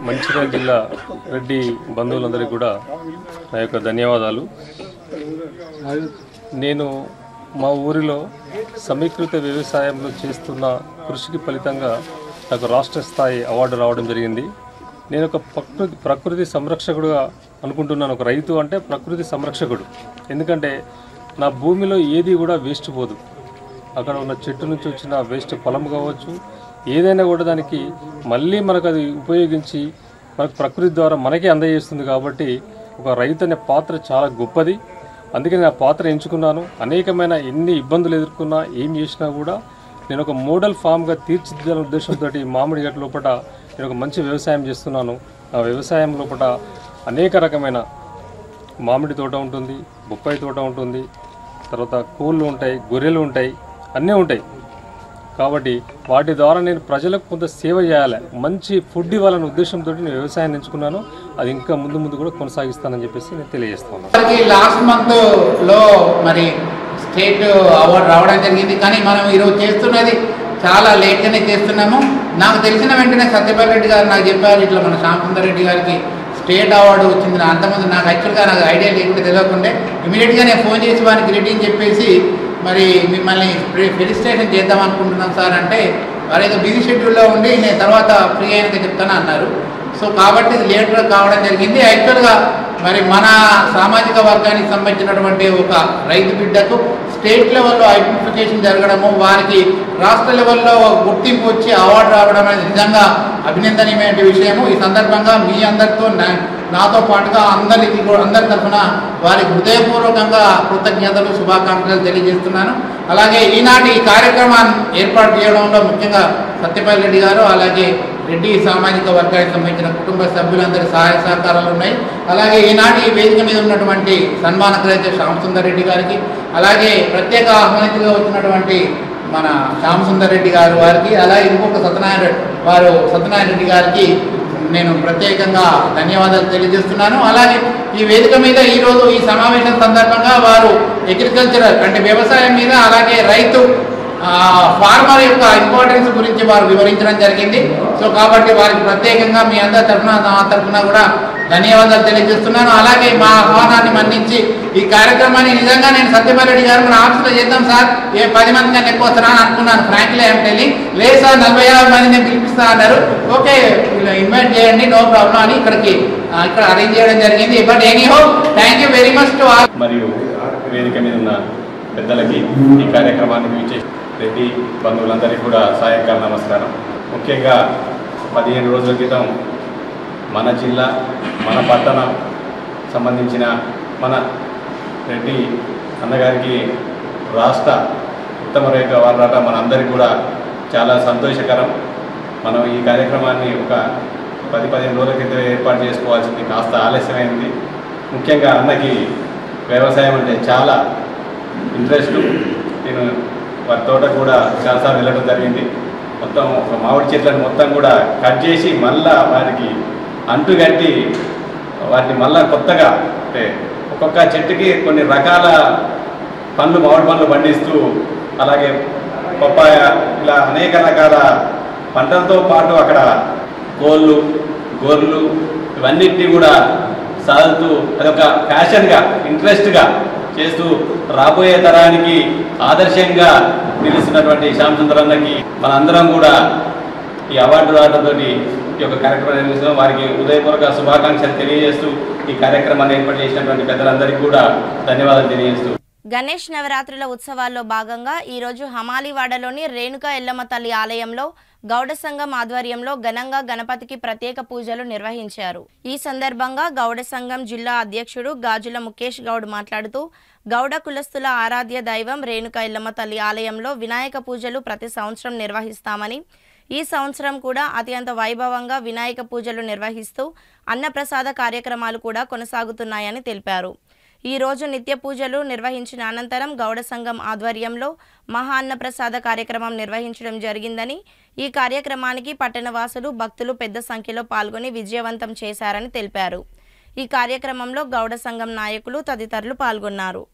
మంచిర్యాల జిల్లా రెడ్డి బంధువులందరికీ కూడా నా యొక్క ధన్యవాదాలు. నేను మా ఊరిలో సమీకృత వ్యవసాయంలో చేస్తున్న కృషికి ఫలితంగా నాకు రాష్ట్ర స్థాయి అవార్డు రావడం జరిగింది. నేను ఒక ప్రకృతి సంరక్షకుడుగా అనుకుంటున్నాను. ఒక రైతు అంటే ప్రకృతి సంరక్షకుడు. ఎందుకంటే నా భూమిలో ఏది కూడా వేస్ట్ పోదు. అక్కడ ఉన్న చెట్టు నుంచి వచ్చిన వేస్ట్ పొలం కావచ్చు, ఏదైనా కూడా దానికి మళ్ళీ మనకు అది ఉపయోగించి మనకు ప్రకృతి ద్వారా మనకే అందజేస్తుంది. కాబట్టి ఒక రైతు అనే పాత్ర చాలా గొప్పది. అందుకని నా పాత్ర ఎంచుకున్నాను. అనేకమైన ఎన్ని ఇబ్బందులు ఎదుర్కొన్నా ఏం చేసినా కూడా నేను ఒక మోడల్ ఫామ్గా తీర్చిదిద్దాలనే ఉద్దేశంతో మామిడి గట్ల లోపల నేను ఒక మంచి వ్యవసాయం చేస్తున్నాను. ఆ వ్యవసాయం లోపల అనేక రకమైన మామిడి తోట ఉంటుంది, బొప్పాయి తోట ఉంటుంది, తర్వాత కోళ్ళు ఉంటాయి, గొర్రెలు ఉంటాయి, అన్నీ ఉంటాయి. కాబట్టి వాటి ద్వారా నేను ప్రజలకు కొంత సేవ చేయాలి, మంచి ఫుడ్ ఇవ్వాలనే ఉద్దేశంతో నేను వ్యవసాయాన్ని ఎంచుకున్నాను. అది ఇంకా ముందు ముందు కూడా కొనసాగిస్తానని చెప్పేసి నేను తెలియజేస్తున్నాను. లాస్ట్ మంత్లో మరి స్టేట్ అవార్డు రావడం జరిగింది. కానీ మనం ఈరోజు చేస్తున్నది చాలా లేట్గానే చేస్తున్నాము. నాకు తెలిసిన వెంటనే సత్యపాల్ రెడ్డి గారు నాకు చెప్పారు, ఇట్లా మన శ్యామసుందర్ రెడ్డి గారికి స్టేట్ అవార్డు వచ్చింది. అంతకుముందు నాకు యాక్చువల్గా నాకు ఐడియా లేకుండా తెలియకుండే ఇమీడియట్గా నేను ఫోన్ చేసి వారికి గ్రీటింగ్ చెప్పేసి మరి మిమ్మల్ని ఫెలిసిటేషన్ చేద్దాం అనుకుంటున్నాం సార్ అంటే వారు ఏదో బిజీ షెడ్యూల్లో ఉండి నేను తర్వాత ఫ్రీ అయినాక చెప్తాను అన్నారు. సో కాబట్టి ఇది లేట్గా కావడం జరిగింది. యాక్చువల్గా మరి మన సామాజిక వర్గానికి సంబంధించినటువంటి ఒక రైతు బిడ్డకు స్టేట్ లెవెల్లో ఐడెంటిఫికేషన్ జరగడము, వారికి రాష్ట్ర లెవెల్లో గుర్తింపు వచ్చి అవార్డు రావడం అనేది నిజంగా అభినందనీయమైన విషయము. ఈ సందర్భంగా మీ అందరితో నాతో పాటుగా అందరి తరఫున వారికి హృదయపూర్వకంగా కృతజ్ఞతలు, శుభాకాంక్షలు తెలియజేస్తున్నాను. అలాగే ఈనాటి ఈ కార్యక్రమాన్ని ఏర్పాటు చేయడంలో ముఖ్యంగా సత్యపాల్ రెడ్డి గారు, అలాగే రెడ్డి సామాజిక వర్గానికి సంబంధించిన కుటుంబ సభ్యులందరి సహాయ సహకారాలు ఉన్నాయి. అలాగే ఈనాటి వేదిక మీద ఉన్నటువంటి సన్మాన గ్రహీత శ్యామసుందర్ రెడ్డి గారికి, అలాగే ప్రత్యేక ఆహ్వానితులుగా వచ్చినటువంటి మన శ్యామసుందర్ రెడ్డి గారు వారికి, అలాగే ఇంకొక సత్యనారాయణ రెడ్డి గారికి నేను ప్రత్యేకంగా ధన్యవాదాలు తెలియజేస్తున్నాను. అలాగే ఈ వేదిక మీద ఈరోజు ఈ సమావేశం సందర్భంగా వారు అగ్రికల్చరల్ అంటే వ్యవసాయం మీద, అలాగే రైతు ఫార్మర్ యొక్క ఇంపార్టెన్స్ గురించి వారు వివరించడం జరిగింది. సో కాబట్టి వారికి ప్రత్యేకంగా మీ అందరి తరఫున నా తరఫున కూడా ధన్యవాదాలు తెలియజేస్తున్నాను. అలాగే మా ఆహ్వానాన్ని మన్నించి ఈ కార్యక్రమాన్ని నిజంగా నేను సత్యపాల్ రెడ్డి గారు మన ఆఫీస్లో చేద్దాం సార్, 10 మంది కన్నా ఎక్కువ వస్తారా అని అనుకున్నాను. ఫ్రాంక్లీ ఐఎమ్ టెల్లింగ్, లేదు సార్ 40-50 మంది నేను పిలిపిస్తా అన్నారు. ఓకే ఇన్వైట్ చేయండి, నో ప్రాబ్లం అని ఇక్కడ అరేంజ్ చేయడం జరిగింది. But anyhow thank you very much to all. మరియు వేదిక మీద ఉన్న పెద్దలకి, ఈ కార్యక్రమానికి విచ్చేసి రెడ్డి బంధువులందరికీ కూడా సాయంకాల నమస్కారం. ముఖ్యంగా 15 రోజుల క్రితం మన జిల్లా, మన పట్టణం సంబంధించిన మన రెడ్డి అన్నగారికి రాష్ట్ర ఉత్తమ రేఖ అవార్డు రావడం మనందరికీ కూడా చాలా సంతోషకరం. మనం ఈ కార్యక్రమాన్ని ఒక 10-15 రోజుల క్రితం ఏర్పాటు చేసుకోవాల్సింది కాస్త ఆలస్యమైంది. ముఖ్యంగా అన్నకి వ్యవసాయం అంటే చాలా ఇంట్రెస్ట్. నేను వారి తోట కూడా చాలాసార్లు వెళ్ళడం జరిగింది. మొత్తం ఒక మామిడి చెట్లను మొత్తం కూడా కట్ చేసి మళ్ళా వారికి అంటుగట్టి వాటిని మళ్ళా కొత్తగా అంటే ఒక్కొక్క చెట్టుకి కొన్ని రకాల పండ్లు, మామిడి పండ్లు పండిస్తూ, అలాగే పప్పాయ, ఇలా అనేక రకాల పంటలతో పాటు అక్కడ కోళ్ళు, గొర్రెలు ఇవన్నిటినీ కూడా సాగుతూ అదొక ఫ్యాషన్గా, ఇంట్రెస్ట్గా చేస్తూ రాబోయే తరానికి ఆదర్శంగా నిలుస్తున్నటువంటి శ్యామసుందర్ అన్నకి మనందరం కూడా ఈ అవార్డు రావడంతో ఈ యొక్క కార్యక్రమం నిర్వహిస్తున్నాం. వారికి హృదయపూర్వక శుభాకాంక్షలు తెలియజేస్తూ ఈ కార్యక్రమాన్ని ఏర్పాటు చేసినటువంటి పెద్దలందరికీ కూడా ధన్యవాదాలు తెలియజేస్తూ గణేష్ నవరాత్రుల ఉత్సవాల్లో భాగంగా ఈరోజు హమాలీవాడలోని రేణుకా ఎల్లమ్మ తల్లి ఆలయంలో గౌడ సంఘం ఆధ్వర్యంలో ఘనంగా గణపతికి ప్రత్యేక పూజలు నిర్వహించారు. ఈ సందర్భంగా గౌడ సంఘం జిల్లా అధ్యక్షుడు గాజుల ముఖేష్ గౌడ్ మాట్లాడుతూ, గౌడ కులస్తుల ఆరాధ్య దైవం రేణుకా ఎల్లమ్మ తల్లి ఆలయంలో వినాయక పూజలు ప్రతి సంవత్సరం నిర్వహిస్తామని, ఈ సంవత్సరం కూడా అత్యంత వైభవంగా వినాయక పూజలు నిర్వహిస్తూ అన్నప్రసాద కార్యక్రమాలు కూడా కొనసాగుతున్నాయని తెలిపారు. ఈ రోజు నిత్య పూజలు నిర్వహించిన అనంతరం గౌడ సంఘం ఆధ్వర్యంలో మహా అన్నప్రసాద కార్యక్రమం నిర్వహించడం జరిగిందని, ఈ కార్యక్రమానికి పట్టణవాసులు, భక్తులు పెద్ద సంఖ్యలో పాల్గొని విజయవంతం చేశారని తెలిపారు. ఈ కార్యక్రమంలో గౌడ సంఘం నాయకులు తదితరులు పాల్గొన్నారు.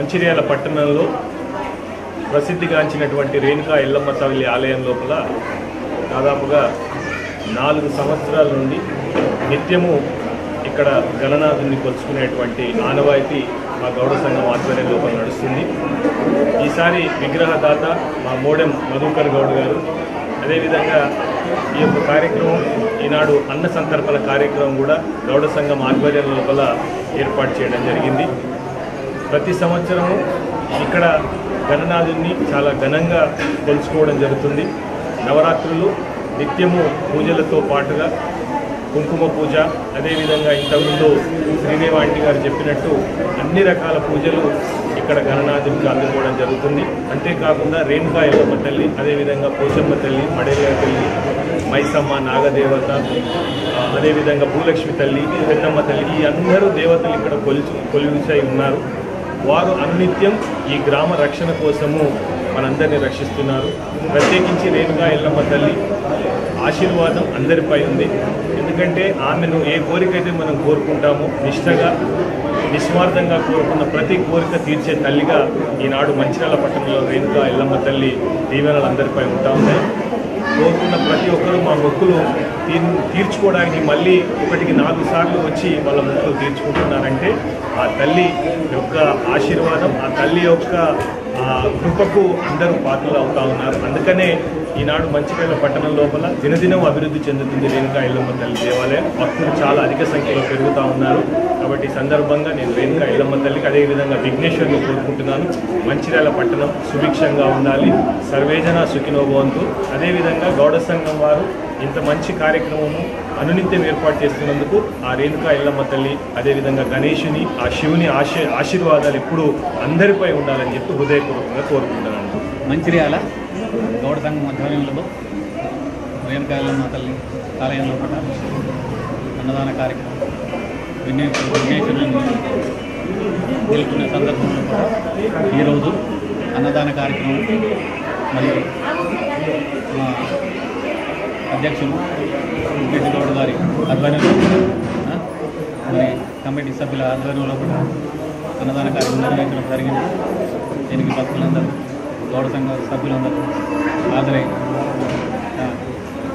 మంచిర్యాల పట్టణంలో ప్రసిద్ధిగాంచినటువంటి రేణుకా ఎల్లమ్మ తల్లి ఆలయం లోపల దాదాపుగా 4 సంవత్సరాల నుండి నిత్యము ఇక్కడ గణనాథుని కొలుచుకునేటువంటి ఆనవాయితీ మా గౌడ సంఘం ఆధ్వర్యం లోపల నడుస్తుంది. ఈసారి విగ్రహదాత మా మోడెం మధుకర్ గౌడ్ గారు. అదేవిధంగా ఈ యొక్క కార్యక్రమం ఈనాడు అన్న సంతర్పణ కార్యక్రమం కూడా గౌడ సంఘం ఆధ్వర్యం లోపల ఏర్పాటు చేయడం జరిగింది. ప్రతి సంవత్సరము ఇక్కడ గణనాథుని చాలా ఘనంగా కొలుచుకోవడం జరుగుతుంది. నవరాత్రులు నిత్యము పూజలతో పాటుగా కుంకుమ పూజ, అదేవిధంగా ఇంతకుముందు శ్రీదేవి ఆంటీ గారు చెప్పినట్టు అన్ని రకాల పూజలు ఇక్కడ గణనాథునికి అందుకోవడం జరుగుతుంది. అంతేకాకుండా రేణుకా ఎల్లమ్మ తల్లి, అదేవిధంగా పోచమ్మ తల్లి, మడేల తల్లి, మైసమ్మ, నాగదేవత, అదేవిధంగా భూలక్ష్మి తల్లి, పెద్దమ్మ తల్లి, ఈ అందరూ దేవతలు ఇక్కడ కొలువుచై ఉన్నారు. వారు అనునిత్యం ఈ గ్రామ రక్షణ కోసము మనందరినీ రక్షిస్తున్నారు. ప్రత్యేకించి రేణుకా ఎల్లమ్మ తల్లి ఆశీర్వాదం అందరిపై ఉంది. ఎందుకంటే ఆమెను ఏ కోరికైతే మనం కోరుకుంటామో నిష్ఠగా నిస్వార్థంగా కోరుకున్న ప్రతి కోరిక తీర్చే తల్లిగా ఈనాడు మంచిర్యాల పట్టణంలో రేణుకా ఎల్లమ్మ తల్లి దీవెనలు అందరిపై ఉంటా ఉన్నాయి. కోరుకున్న ప్రతి ఒక్కరూ మా మొక్కులు తీర్చుకోవడానికి మళ్ళీ 1-4 సార్లు వచ్చి వాళ్ళ మొక్కులు తీర్చుకుంటున్నారంటే ఆ తల్లి యొక్క ఆశీర్వాదం, ఆ తల్లి యొక్క కృపకు అందరూ పాత్రలు అవుతా ఉన్నారు. అందుకనే ఈనాడు మంచిర్యాల పట్టణం లోపల దినదినం అభివృద్ధి చెందుతుంది రేణుకా ఎల్లమ్మ తల్లి దేవాలయం. భక్తులు చాలా అధిక సంఖ్యలో పెరుగుతూ ఉన్నారు. కాబట్టి ఈ సందర్భంగా నేను రేణుకా ఎల్లమ్మ తల్లికి అదేవిధంగా విఘ్నేశ్వరుని కోరుకుంటున్నాను. మంచిర్యాల పట్టణం సుభిక్షంగా ఉండాలి, సర్వేజన సుఖినో భవంతు. అదేవిధంగా గౌడ సంఘం వారు ఇంత మంచి కార్యక్రమము అనునిత్యం ఏర్పాటు చేస్తున్నందుకు ఆ రేణుకా ఎల్లమ్మ తల్లి, అదేవిధంగా గణేషుని, ఆ శివుని ఆశీర్వాదాలు ఎప్పుడూ అందరిపై ఉండాలని చెప్పి హృదయపూర్వకంగా కోరుకుంటున్నాను. మంచిర్యాల గౌడ సంఘం ఆధ్వర్యంలో రేణుకా ఎల్లమ్మ తల్లి ఆలయంలో కూడా అన్నదాన కార్యక్రమం విఘ్నేశ్వరుని నిలుపుకునే సందర్భంలో కూడా ఈరోజు అన్నదాన కార్యక్రమం మరియు మా అధ్యక్షులు వెంకటేశ్వర గౌడ్ గారి ఆధ్వర్యంలో మరి కమిటీ సభ్యుల ఆధ్వర్యంలో కూడా అన్నదాన కార్యక్రమం నిర్వహించడం జరిగింది. దీనికి భక్తులందరూ గౌడ సంఘ సభ్యులందరూ హాజరై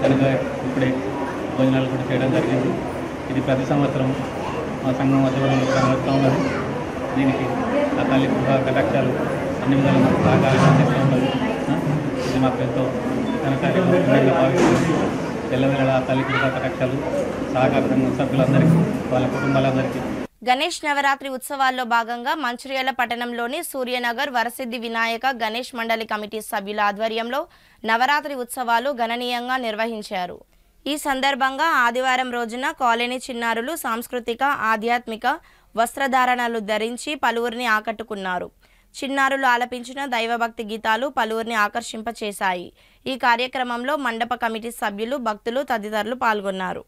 కనుక ఇప్పుడే భోజనాలు కూడా చేయడం జరిగింది. ఇది ప్రతి సంవత్సరం మా సంఘం ఆధ్వర్యంలో కనబడుతూ ఉన్నది. దీనికి ఆ తల్లి కృపా కటాక్షాలు అన్ని విధాలు మాకు సహకారం అందిస్తూ ఉన్నది. ఇది మాకు ఎంతో ఘనకార్యంగా భావిస్తుంది. ఎల్లవేళ ఆ తల్లి కృపా కటాక్షాలు సహకార సంఘం సభ్యులందరికీ, వాళ్ళ కుటుంబాలందరికీ. గణేష్ నవరాత్రి ఉత్సవాల్లో భాగంగా మంచిర్యాల పట్టణంలోని సూర్యనగర్ వరసిద్ధి వినాయక గణేష్ మండలి కమిటీ సభ్యుల ఆధ్వర్యంలో నవరాత్రి ఉత్సవాలు గణనీయంగా నిర్వహించారు. ఈ సందర్భంగా ఆదివారం రోజున కాలనీ చిన్నారులు సాంస్కృతిక, ఆధ్యాత్మిక వస్త్రధారణలు ధరించి పలువురిని ఆకట్టుకున్నారు. చిన్నారులు ఆలపించిన దైవభక్తి గీతాలు పలువురిని ఆకర్షింపచేశాయి. ఈ కార్యక్రమంలో మండప కమిటీ సభ్యులు, భక్తులు తదితరులు పాల్గొన్నారు.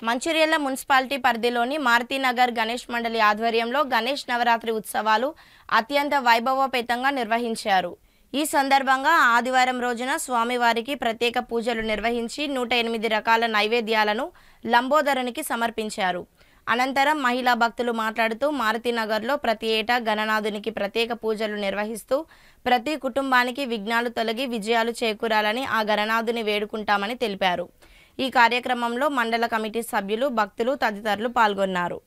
మంచిర్యాల మున్సిపాలిటీ పరిధిలోని మారుతినగర్ గణేష్ మండలి ఆధ్వర్యంలో గణేష్ నవరాత్రి ఉత్సవాలు అత్యంత వైభవోపేతంగా నిర్వహించారు. ఈ సందర్భంగా ఆదివారం రోజున స్వామివారికి ప్రత్యేక పూజలు నిర్వహించి 108 రకాల నైవేద్యాలను లంబోదరునికి సమర్పించారు. అనంతరం మహిళా భక్తులు మాట్లాడుతూ మారుతినగర్లో ప్రతి ఏటా గణనాథునికి ప్రత్యేక పూజలు నిర్వహిస్తూ ప్రతి కుటుంబానికి విఘ్నాలు తొలగి విజయాలు చేకూరాలని ఆ గణనాథుని వేడుకుంటామని తెలిపారు. ఈ కార్యక్రమంలో మండల కమిటీ సభ్యులు, భక్తులు తదితరులు పాల్గొన్నారు.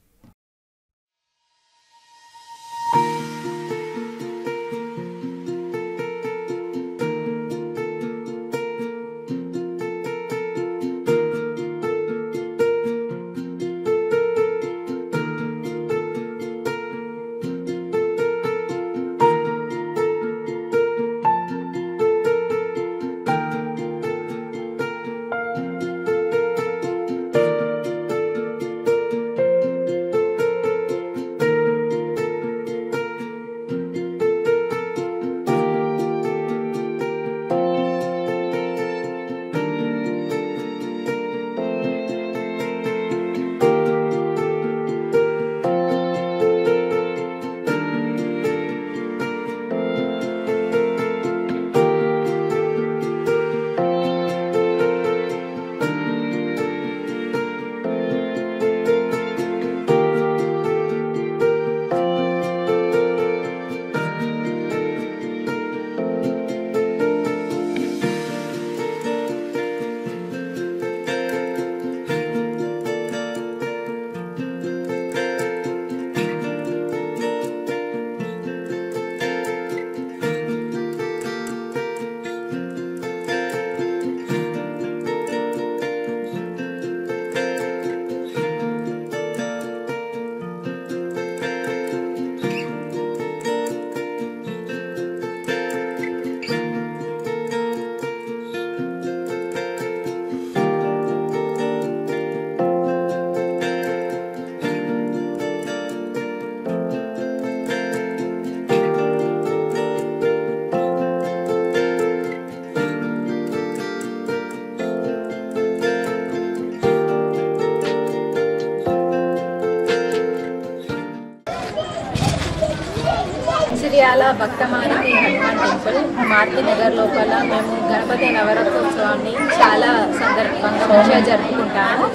మంచిర్యాల భక్తమానికి హనుమాన్ టెంపుల్ మారుతినగర్ లోపల మేము గణపతి నవరాత్రోత్సవాన్ని చాలా సందర్భంగా మంచిగా జరుపుకుంటాము.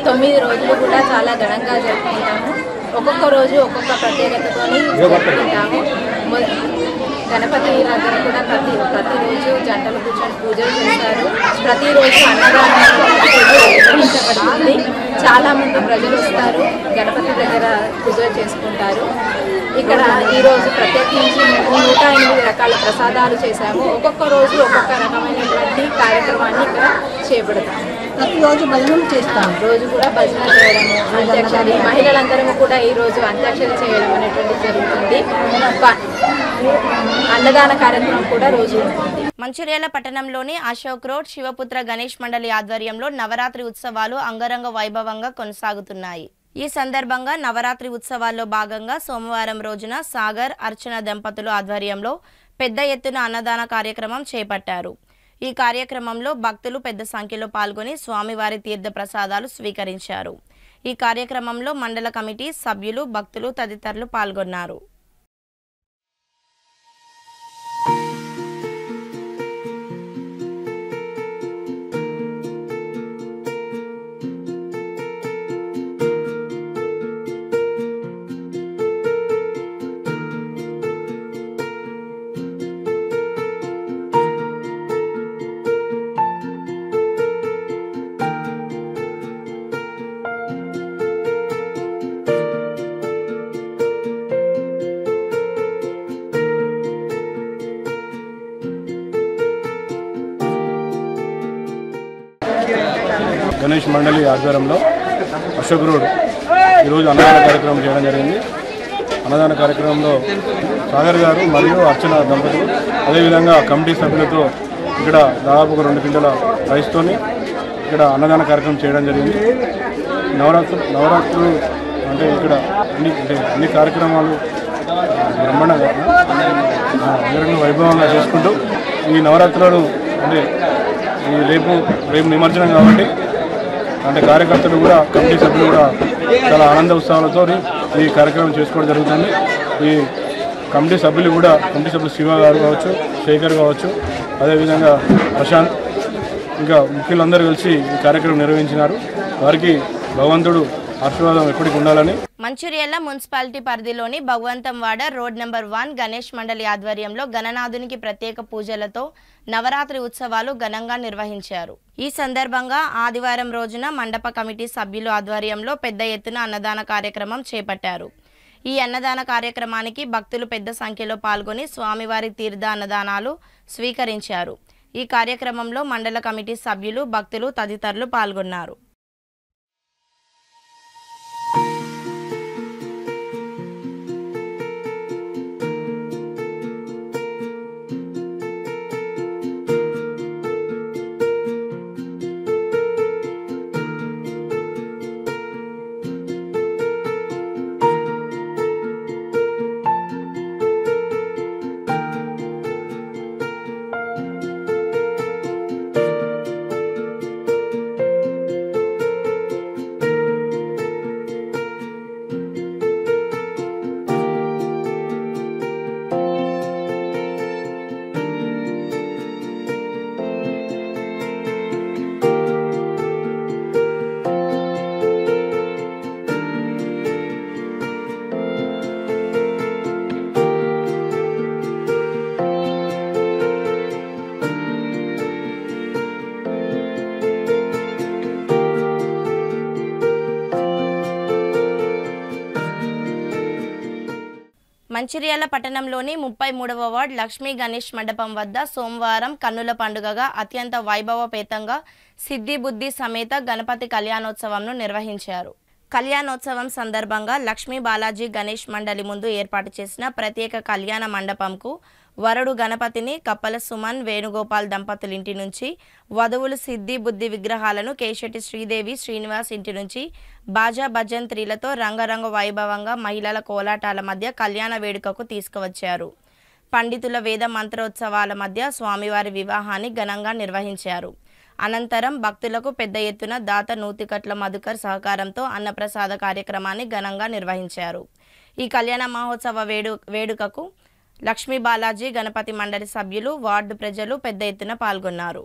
9 రోజులు కూడా చాలా ఘనంగా జరుపుకుంటాము. ఒక్కొక్క రోజు ఒక్కొక్క ప్రత్యేకతతో జరుపుకుంటాము. గణపతి దగ్గర కూడా ప్రతిరోజు జంటలు కూర్చొని పూజలు చేస్తారు. ప్రతిరోజు అన్నదానం నిర్వహించబడుతుంది. చాలామంది ప్రజలు వస్తారు, గణపతి దగ్గర పూజలు చేసుకుంటారు. ఇక్కడ ఈరోజు ప్రత్యేకించి 108 రకాల ప్రసాదాలు చేశాము. ఒక్కొక్క రోజు ఒక్కొక్క రకమైనటువంటి కార్యక్రమాన్ని ఇక్కడ చేపడతాము. ప్రతిరోజు భజనలు చేస్తాం. రోజు కూడా భజన చేయడము, అంత్యాక్షరి, మహిళలందరూ కూడా ఈరోజు అంత్యాక్షరి చేయడం అనేటువంటి జరుగుతుంది. అన్నదాన కార్యక్రమం కూడా రోజు ఉంటుంది. మంచిర్యాల పట్టణంలోని అశోక్ రోడ్ శివపుత్ర గణేష్ మండలి ఆధ్వర్యంలో నవరాత్రి ఉత్సవాలు అంగరంగ వైభవంగా కొనసాగుతున్నాయి. ఈ సందర్భంగా నవరాత్రి ఉత్సవాల్లో భాగంగా సోమవారం రోజున సాగర్, అర్చన దంపతులు ఆధ్వర్యంలో పెద్ద ఎత్తున అన్నదాన కార్యక్రమం చేపట్టారు. ఈ కార్యక్రమంలో భక్తులు పెద్ద సంఖ్యలో పాల్గొని స్వామివారి తీర్థ ప్రసాదాలు స్వీకరించారు. ఈ కార్యక్రమంలో మండల కమిటీ సభ్యులు, భక్తులు తదితరులు పాల్గొన్నారు. గణేష్ మండలి ఆధ్వర్యంలో అశోక్ రోడ్ ఈరోజు అన్నదాన కార్యక్రమం చేయడం జరిగింది. అన్నదాన కార్యక్రమంలో సాగర్ గారు మరియు అర్చన దంపతులు అదేవిధంగా కమిటీ సభ్యులతో ఇక్కడ దాదాపు 2 క్వింటాల రైస్తోని ఇక్కడ అన్నదాన కార్యక్రమం చేయడం జరిగింది. నవరాత్రులు అంటే ఇక్కడ అన్ని కార్యక్రమాలు బ్రహ్మాండంగా అంగరంగ వైభవంగా చేసుకుంటూ ఈ నవరాత్రులను అంటే ఈ రేపు నిమజ్జనం కాబట్టి అంటే కార్యకర్తలు కూడా కమిటీ సభ్యులు కూడా చాలా ఆనంద ఉత్సాహాలతో ఈ కార్యక్రమం చేసుకోవడం జరుగుతుంది. ఈ కమిటీ సభ్యులు శివ గారు కావచ్చు, శేఖర్ కావచ్చు, అదేవిధంగా ప్రశాంత్ ఇంకా ముఖ్యులందరూ కలిసి ఈ కార్యక్రమం నిర్వహించినారు. వారికి భగవంతుడు ఆశీర్వాదం ఎప్పటికి ఉండాలని. మంచిర్యాల మున్సిపాలిటీ పరిధిలోని భగవంతంవాడ రోడ్ నెంబర్ 1 గణేష్ మండలి ఆధ్వర్యంలో గణనాథునికి ప్రత్యేక పూజలతో నవరాత్రి ఉత్సవాలు ఘనంగా నిర్వహించారు. ఈ సందర్భంగా ఆదివారం రోజున మండప కమిటీ సభ్యుల ఆధ్వర్యంలో పెద్ద ఎత్తున అన్నదాన కార్యక్రమం చేపట్టారు. ఈ అన్నదాన కార్యక్రమానికి భక్తులు పెద్ద సంఖ్యలో పాల్గొని స్వామివారి తీర్థ అన్నదానాలు స్వీకరించారు. ఈ కార్యక్రమంలో మండల కమిటీ సభ్యులు, భక్తులు తదితరులు పాల్గొన్నారు. మంచిర్యాల పట్టణంలోని 33వ వార్డ్ లక్ష్మీ గణేష్ మండపం వద్ద సోమవారం కన్నుల పండుగగా అత్యంత వైభవపేతంగా సిద్ధి బుద్ధి సమేత గణపతి కళ్యాణోత్సవంను నిర్వహించారు. కళ్యాణోత్సవం సందర్భంగా లక్ష్మీ బాలాజీ గణేష్ మండలి ముందు ఏర్పాటు చేసిన ప్రత్యేక కళ్యాణ మండపంకు వరుడు గణపతిని కప్పల సుమన్, వేణుగోపాల్ దంపతుల ఇంటి నుంచి, వధువులు సిద్ధి బుద్ధి విగ్రహాలను కేశెట్టి శ్రీదేవి, శ్రీనివాస్ ఇంటి నుంచి బాజా భజంత్రీలతో రంగరంగ వైభవంగా మహిళల కోలాటాల మధ్య కళ్యాణ వేడుకకు తీసుకువచ్చారు. పండితుల వేద మంత్రోత్సవాల మధ్య స్వామివారి వివాహాన్ని ఘనంగా నిర్వహించారు. అనంతరం భక్తులకు పెద్ద ఎత్తున దాత నూతికట్ల మధుకర్ సహకారంతో అన్నప్రసాద కార్యక్రమాన్ని ఘనంగా నిర్వహించారు. ఈ కళ్యాణ మహోత్సవ వేడుకకు లక్ష్మీ బాలాజీ గణపతి మండలి సభ్యులు, వార్డు ప్రజలు పెద్ద ఎత్తున పాల్గొన్నారు.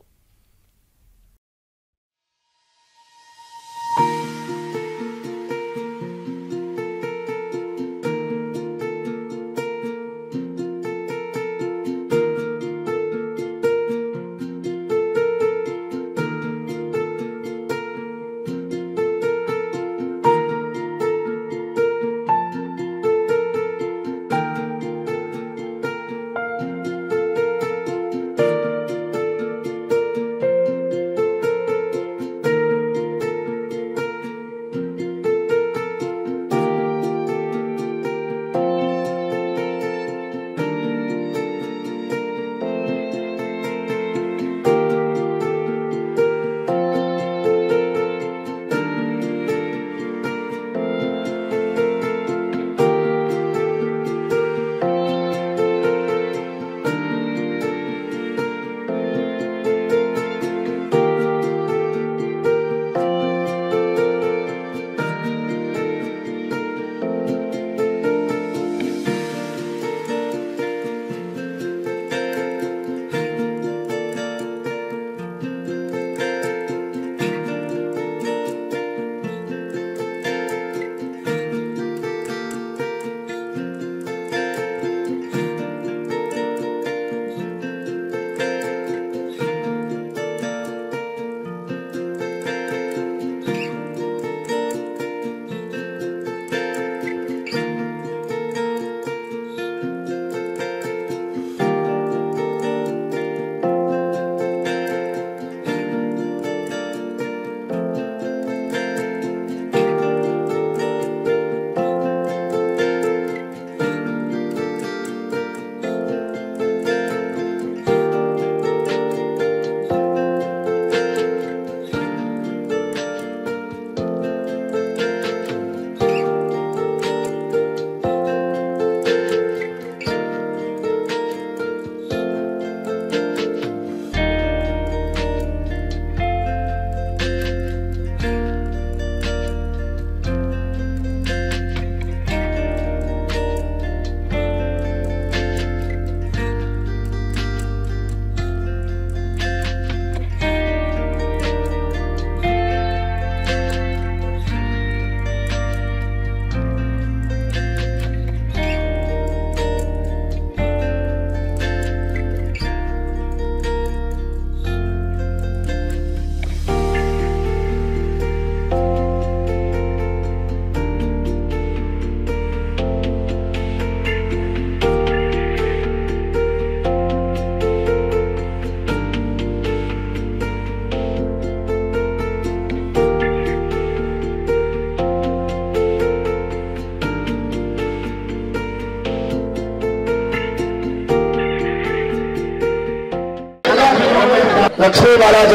లక్ష్మీ బాలాజీ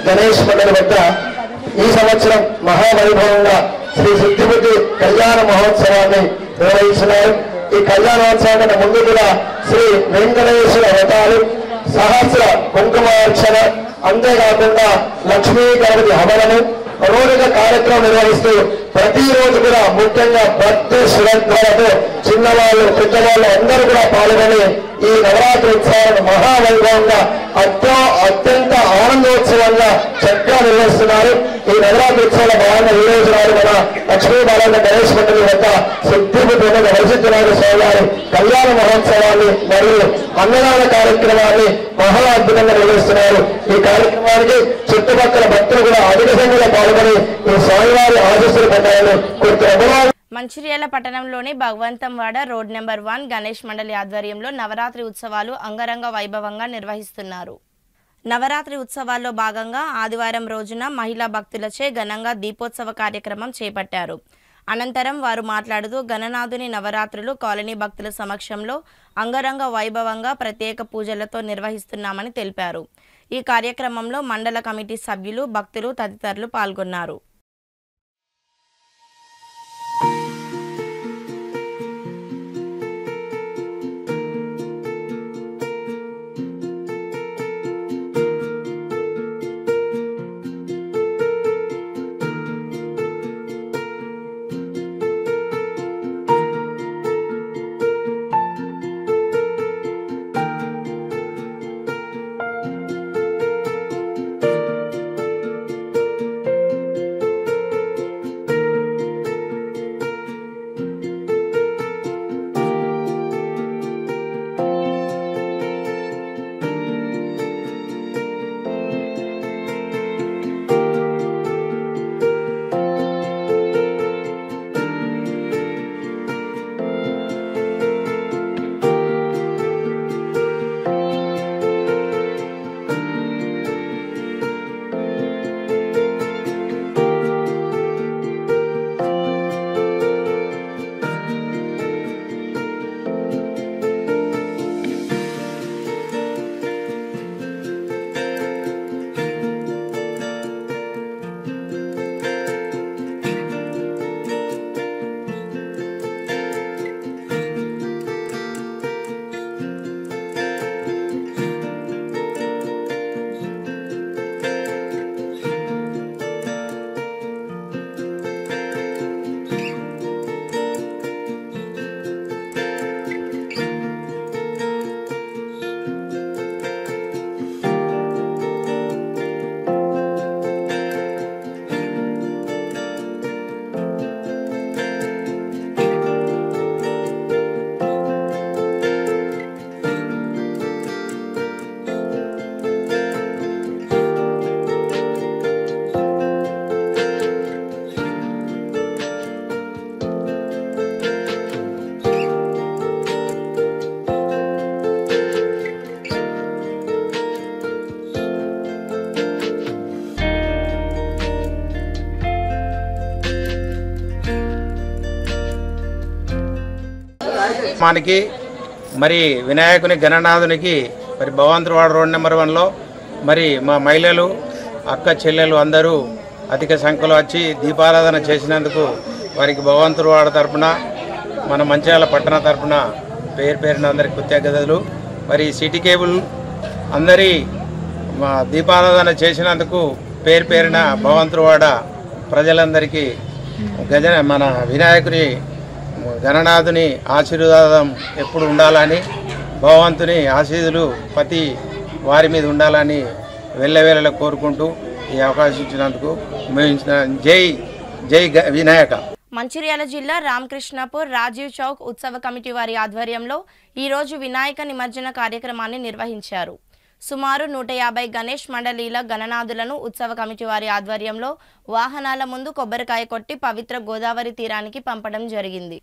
గణేష్ మండలి వద్ద ఈ సంవత్సరం మహావైభవంగా శ్రీ సిద్ధిబుద్ధి కళ్యాణ మహోత్సవాన్ని నిర్వహిస్తున్నారు. ఈ కళ్యాణోత్సవానికి ముందు కూడా శ్రీ వెంకటేశ్వర వ్రతాలు, సహస్ర కుంకుమార్చన, అంతేకాకుండా లక్ష్మీ గణపతి హవనము రోజుగా కార్యక్రమం నిర్వహిస్తూ ప్రతిరోజు కూడా ముఖ్యంగా భక్తి శ్రద్ధలతో చిన్నవాళ్ళు పెద్దవాళ్ళు అందరూ కూడా పాల్గొని ఈ నవరాత్రి ఉత్సవాలను మహావైభవంగా అత్యంత ఆనందోత్సవంగా చక్కగా నిర్వహిస్తున్నారు. ఈ నవరాత్రి ఉత్సవాల భాగంగా ఈ రోజు నాడు మన లక్ష్మీ బాలాజీ గణేష్ మండలి వద్ద సిద్ధిబుద్ధి వరసిద్ధినాథ స్వామి వారి కళ్యాణ మహోత్సవాన్ని మరియు అన్నదాన కార్యక్రమాన్ని మహా అద్భుతంగా నిర్వహిస్తున్నారు. ఈ కార్యక్రమానికి చుట్టుపక్కల భక్తులు కూడా అధిక సంఖ్యలో పాల్గొని ఈ స్వామివారి ఆశీస్సులు పొందాలని కోరుతున్నారు. మంచిర్యాల పట్టణంలోని భగవంతంవాడ రోడ్ నెంబర్ 1 గణేష్ మండలి ఆధ్వర్యంలో నవరాత్రి ఉత్సవాలు అంగరంగ వైభవంగా నిర్వహిస్తున్నారు. నవరాత్రి ఉత్సవాల్లో భాగంగా ఆదివారం రోజున మహిళా భక్తులచే ఘనంగా దీపోత్సవ కార్యక్రమం చేపట్టారు. అనంతరం వారు మాట్లాడుతూ గణనాథుని నవరాత్రులు కాలనీ భక్తుల సమక్షంలో అంగరంగ వైభవంగా ప్రత్యేక పూజలతో నిర్వహిస్తున్నామని తెలిపారు. ఈ కార్యక్రమంలో మండల కమిటీ సభ్యులు, భక్తులు తదితరులు పాల్గొన్నారు. మనకి మరి వినాయకుని గణనాథునికి మరి భగవంతువాడ రోడ్ నెంబర్ 1లో మరి మా మహిళలు అక్క చెల్లెలు అందరూ అధిక సంఖ్యలో వచ్చి దీపారాధన చేసినందుకు వారికి భగవంతువాడ తరపున మన మంచిర్యాల పట్టణ తరపున పేరున అందరికి కృతజ్ఞతలు. మరి సిటీ కేబుల్ అందరి దీపారాధన చేసినందుకు పేరున భగవంతువాడ ప్రజలందరికీ మన వినాయకుని గణనాథుని ఆశీర్వాదం ఎప్పుడు ఉండాలని, భగవంతుని ఆశీస్సులు ప్రతి వారి మీద ఉండాలని వెళ్ళవేళలా కోరుకుంటూ ఈ అవకాశం ఇచ్చినందుకు జై జై వినాయక. మంచిర్యాల జిల్లా రామకృష్ణపూర్ రాజీవ్ చౌక్ ఉత్సవ కమిటీ వారి ఆధ్వర్యంలో ఈరోజు వినాయక నిమజ్జన కార్యక్రమాన్ని నిర్వహించారు. సుమారు 150 గణేష్ మండలీల గణనాథులను ఉత్సవ కమిటీ వారి ఆధ్వర్యంలో వాహనాల ముందు కొబ్బరికాయ కొట్టి పవిత్ర గోదావరి తీరానికి పంపడం జరిగింది.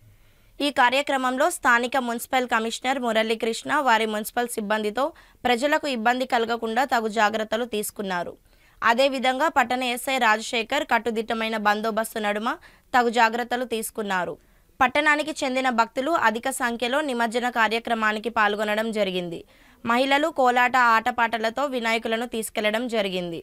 ఈ కార్యక్రమంలో స్థానిక మున్సిపల్ కమిషనర్ మురళీకృష్ణ వారి మున్సిపల్ సిబ్బందితో ప్రజలకు ఇబ్బంది కలగకుండా తగు జాగ్రత్తలు తీసుకున్నారు. అదేవిధంగా పట్టణ ఎస్ఐ రాజశేఖర్ కట్టుదిట్టమైన బందోబస్తు నడుమ తగు జాగ్రత్తలు తీసుకున్నారు. పట్టణానికి చెందిన భక్తులు అధిక సంఖ్యలో నిమజ్జన కార్యక్రమానికి పాల్గొనడం జరిగింది. మహిళలు కోలాట ఆటపాటలతో వినాయకులను తీసుకెళ్లడం జరిగింది.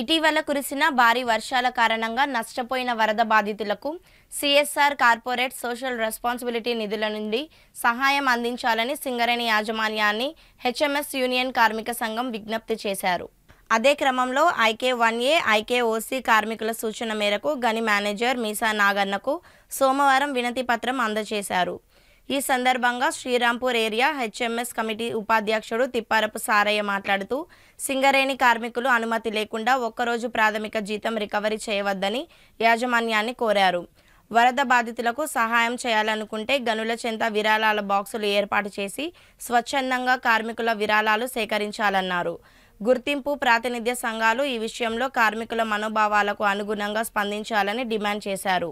ఇటీవల కురిసిన భారీ వర్షాల కారణంగా నష్టపోయిన వరద బాధితులకు సిఎస్ఆర్ కార్పొరేట్ సోషల్ రెస్పాన్సిబిలిటీ నిధుల నుండి సహాయం అందించాలని సింగరేణి యాజమాన్యాన్ని హెచ్ఎంఎస్ యూనియన్ కార్మిక సంఘం విజ్ఞప్తి చేశారు. అదే క్రమంలో ఐకే1ఏ ఐకేఓసి కార్మికుల సూచన మేరకు గని మేనేజర్ మీసా నాగన్నకు సోమవారం వినతి పత్రం అందజేశారు. ఈ సందర్భంగా శ్రీరాంపూర్ ఏరియా హెచ్ఎంఎస్ కమిటీ ఉపాధ్యక్షుడు తిప్పారపు సారయ్య మాట్లాడుతూ సింగరేణి కార్మికులు అనుమతి లేకుండా ఒక్కరోజు ప్రాథమిక జీతం రికవరీ చేయవద్దని యాజమాన్యాన్ని కోరారు. వరద బాధితులకు సహాయం చేయాలనుకుంటే గనుల చెంత విరాళాల బాక్సులు ఏర్పాటు చేసి స్వచ్ఛందంగా కార్మికుల విరాళాలు సేకరించాలన్నారు. గుర్తింపు ప్రాతినిధ్య సంఘాలు ఈ విషయంలో కార్మికుల మనోభావాలకు అనుగుణంగా స్పందించాలని డిమాండ్ చేశారు.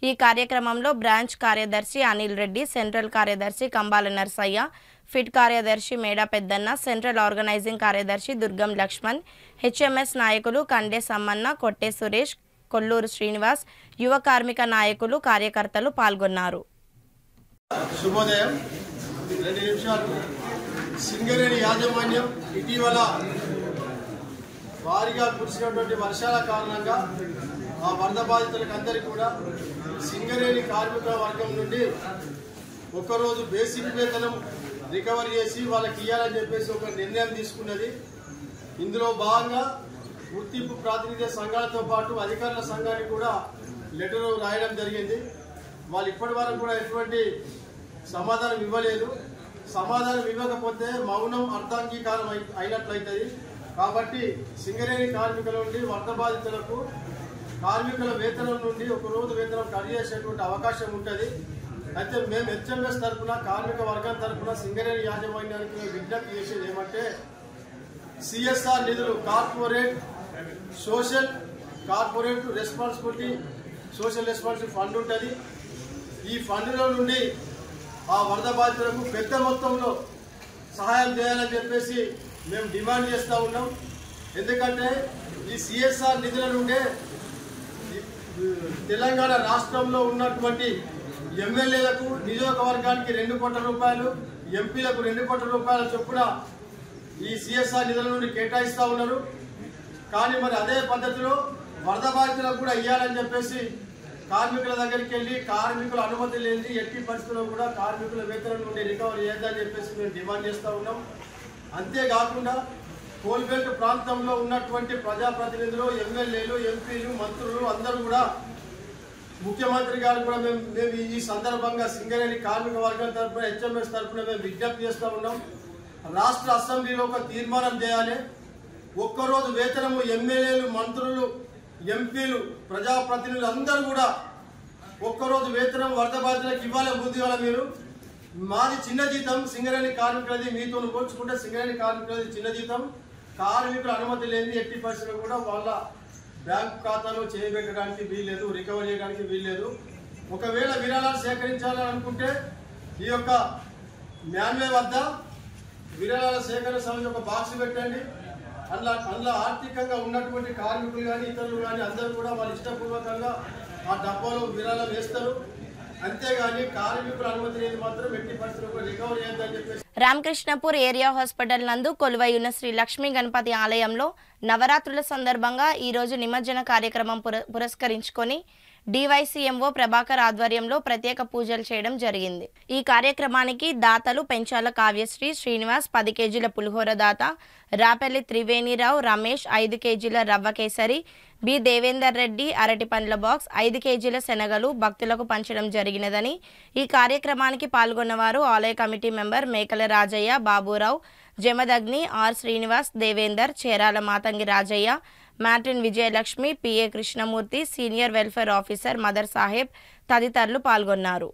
ఈ కార్యక్రమంలో బ్రాంచ్ కార్యదర్శి అనిల్ రెడ్డి, సెంట్రల్ కార్యదర్శి కంబాల నర్సయ్య, ఫిట్ కార్యదర్శి మేడా పెద్దన్న, సెంట్రల్ ఆర్గనైజింగ్ కార్యదర్శి దుర్గం లక్ష్మణ్, హెచ్ఎంఎస్ నాయకులు కండే సమ్మన్న, కొట్టే సురేష్, కొల్లూరు శ్రీనివాస్, యువ కార్మిక నాయకులు, కార్యకర్తలు పాల్గొన్నారు. శుభోదయం. 2 నిమిషాలు. సింగరేణి యాజమాన్యం ఇటీవల భారీగా కురిసినటువంటి వర్షాల కారణంగా ఆ వరద బాధితులకు అందరికీ కూడా సింగరేణి కార్మిక వర్గం నుండి ఒకరోజు బేసిక్ వేతనం రికవరీ చేసి వాళ్ళకి ఇవ్వాలని చెప్పేసి ఒక నిర్ణయం తీసుకున్నది. ఇందులో భాగంగా గుర్తింపు ప్రాతినిధ్య సంఘాలతో పాటు అధికారుల సంఘానికి కూడా లెటర్ రాయడం జరిగింది. వాళ్ళు ఇప్పటి వరకు కూడా ఎటువంటి సమాధానం ఇవ్వలేదు. సమాధానం ఇవ్వకపోతే మౌనం అర్థాంగీకారం అయినట్లయితుంది. కాబట్టి సింగరేణి కార్మికుల నుండి వరద బాధితులకు కార్మికుల వేతనం నుండి ఒక రోజు వేతనం కట్ చేసేటువంటి అవకాశం ఉంటుంది. అయితే మేము హెచ్ఎంఎస్ తరఫున కార్మిక వర్గం తరఫున సింగరేణి యాజమాన్యానికి విజ్ఞప్తి చేసేది ఏమంటే, సిఎస్ఆర్ నిధులు corporate responsibility social responsibility fund ఉంటుంది. ఈ ఫండ్లో నుండి ఆ వరద బాధితులకు పెద్ద మొత్తంలో సహాయం చేయాలని చెప్పేసి మేము డిమాండ్ చేస్తూ ఉన్నాం. ఎందుకంటే ఈ సిఎస్ఆర్ నిధుల నుండే తెలంగాణ రాష్ట్రంలో ఉన్నటువంటి ఎమ్మెల్యేలకు నియోజకవర్గానికి 2 కోట్ల రూపాయలు, ఎంపీలకు 2 కోట్ల రూపాయల చొప్పున ఈ సిఎస్ఆర్ నిధుల నుండి కేటాయిస్తూ ఉన్నారు. కానీ మరి అదే పద్ధతిలో వరద బాధితులకు కూడా ఇవ్వాలని చెప్పేసి కార్మికుల దగ్గరికి వెళ్ళి కార్మికుల అనుమతి లేని ఎట్టి పరిస్థితుల్లో కూడా కార్మికుల వేతనం నుండి రికవరీ చేద్దామని చెప్పేసి మేము డిమాండ్ చేస్తూ ఉన్నాం. అంతేకాకుండా కోల్బెల్ట్ ప్రాంతంలో ఉన్నటువంటి ప్రజాప్రతినిధులు, ఎమ్మెల్యేలు, ఎంపీలు, మంత్రులు అందరూ కూడా ముఖ్యమంత్రి గారు కూడా మేము ఈ సందర్భంగా సింగరేణి కార్మిక వర్గం తరఫున హెచ్ఎంఎస్ తరఫున మేము విజ్ఞప్తి చేస్తూ ఉన్నాం. రాష్ట్ర అసెంబ్లీలో ఒక తీర్మానం చేయాలి. ఒక్కరోజు వేతనము ఎమ్మెల్యేలు, మంత్రులు, ఎంపీలు, ప్రజాప్రతినిధులు అందరూ కూడా ఒక్కరోజు వేతనం వరద బాధితులకు ఇవ్వాలి. ముందుగా మీరు మాది చిన్న జీతం, సింగరేణి కార్మికులది మీతో పోల్చుకుంటే సింగరేణి కార్మికులది చిన్న జీతం. కార్మికుల అనుమతి లేని ఎట్టి పరిస్థితుల్లో కూడా వాళ్ళ బ్యాంకు ఖాతాలో చేయబెట్టడానికి వీల్లేదు, రికవరీ చేయడానికి వీల్లేదు. ఒకవేళ విరాళాలు సేకరించాలని అనుకుంటే ఈ యొక్క మ్యాన్వే వద్ద విరాళాల సేకరణ సమితి ఒక బాక్స్ పెట్టండి. అందులో ఆర్థికంగా ఉన్నటువంటి కార్మికులు కానీ ఇతరులు కానీ అందరూ కూడా వాళ్ళ ఇష్టపూర్వకంగా ఆ డబ్బాలో విరాళాలు వేస్తారు. అంతేగాని కార్మికుల అనుమతి లేని మాత్రం ఎట్టి పరిస్థితుల్లో రికవరీ చేద్దామని చెప్పేసి. రామకృష్ణపూర్ ఏరియా హాస్పిటల్ నందు కొలువై ఉన్న శ్రీ లక్ష్మీ గణపతి ఆలయంలో నవరాత్రుల సందర్భంగా ఈరోజు నిమజ్జన కార్యక్రమం పురస్కరించుకొని డివైసీఎంఓ ప్రభాకర్ ఆధ్వర్యంలో ప్రత్యేక పూజలు చేయడం జరిగింది. ఈ కార్యక్రమానికి దాతలు పెంచాల కావ్యశ్రీ, శ్రీనివాస్ 10 కేజీల పులిహోర దాత, రాపల్లి త్రివేణిరావు, రమేష్ 5 కేజీల రవ్వ కేసరి, బి దేవేందర్ రెడ్డి అరటి పండ్ల బాక్స్, 5 కేజీల శనగలు భక్తులకు పంచడం జరిగినదని, ఈ కార్యక్రమానికి పాల్గొన్నవారు ఆలయ committee member Mekala Rajaiah, Baburao, Jamadagni, R Srinivas, Devender, Cherala Matangi Rajaiah, matron Vijayalakshmi, PA Krishnamurthy, senior welfare officer Madar Saheb తదితరులు పాల్గొన్నారు.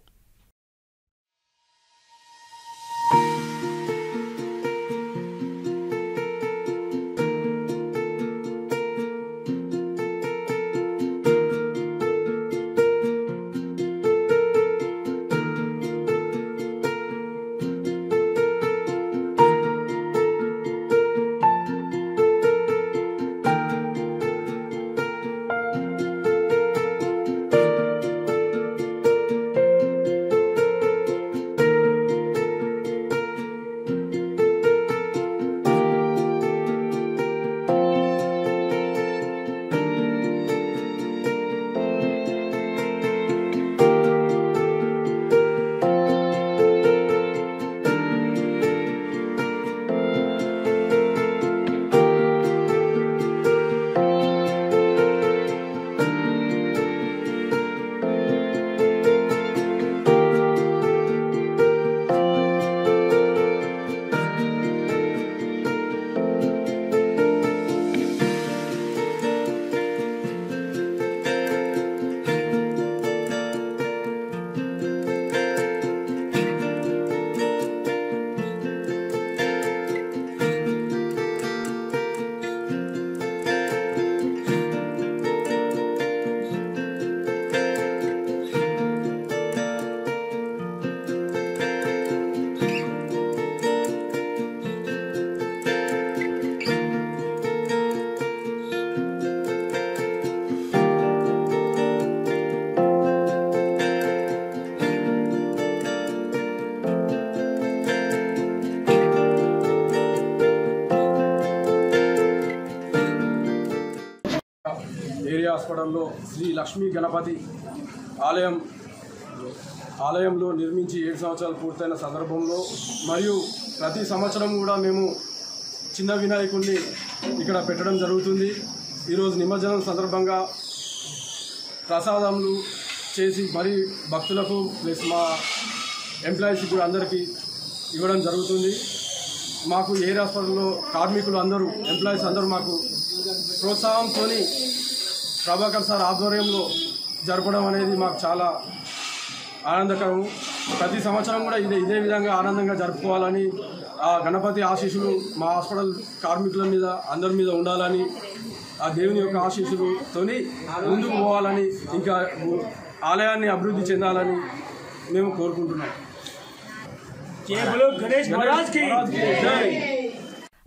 హాస్పిటల్లో శ్రీ లక్ష్మీ గణపతి ఆలయంలో నిర్మించి 7 సంవత్సరాలు పూర్తయిన సందర్భంలో మరియు ప్రతి సంవత్సరం కూడా మేము చిన్న వినాయకుడిని ఇక్కడ పెట్టడం జరుగుతుంది. ఈరోజు నిమజ్జనం సందర్భంగా ప్రసాదములు చేసి మరి భక్తులకు ప్లస్ మా ఎంప్లాయీస్కి కూడా అందరికీ ఇవ్వడం జరుగుతుంది. మాకు ఎయిర్ హాస్పిటల్లో కార్మికులు అందరూ ఎంప్లాయీస్ అందరూ మాకు ప్రోత్సాహంతో ప్రభాకర్ సార్ ఆధ్వర్యంలో జరపడం అనేది మాకు చాలా ఆనందకరం. ప్రతి సంవత్సరం కూడా ఇదే విధంగా ఆనందంగా జరుపుకోవాలని ఆ గణపతి ఆశీస్సులు మా హాస్పిటల్ కార్మికుల మీద అందరి మీద ఉండాలని ఆ దేవుని యొక్క ఆశీస్సులతో ముందుకు పోవాలని ఇంకా ఆలయాన్ని అభివృద్ధి చెందాలని మేము కోరుకుంటున్నాం.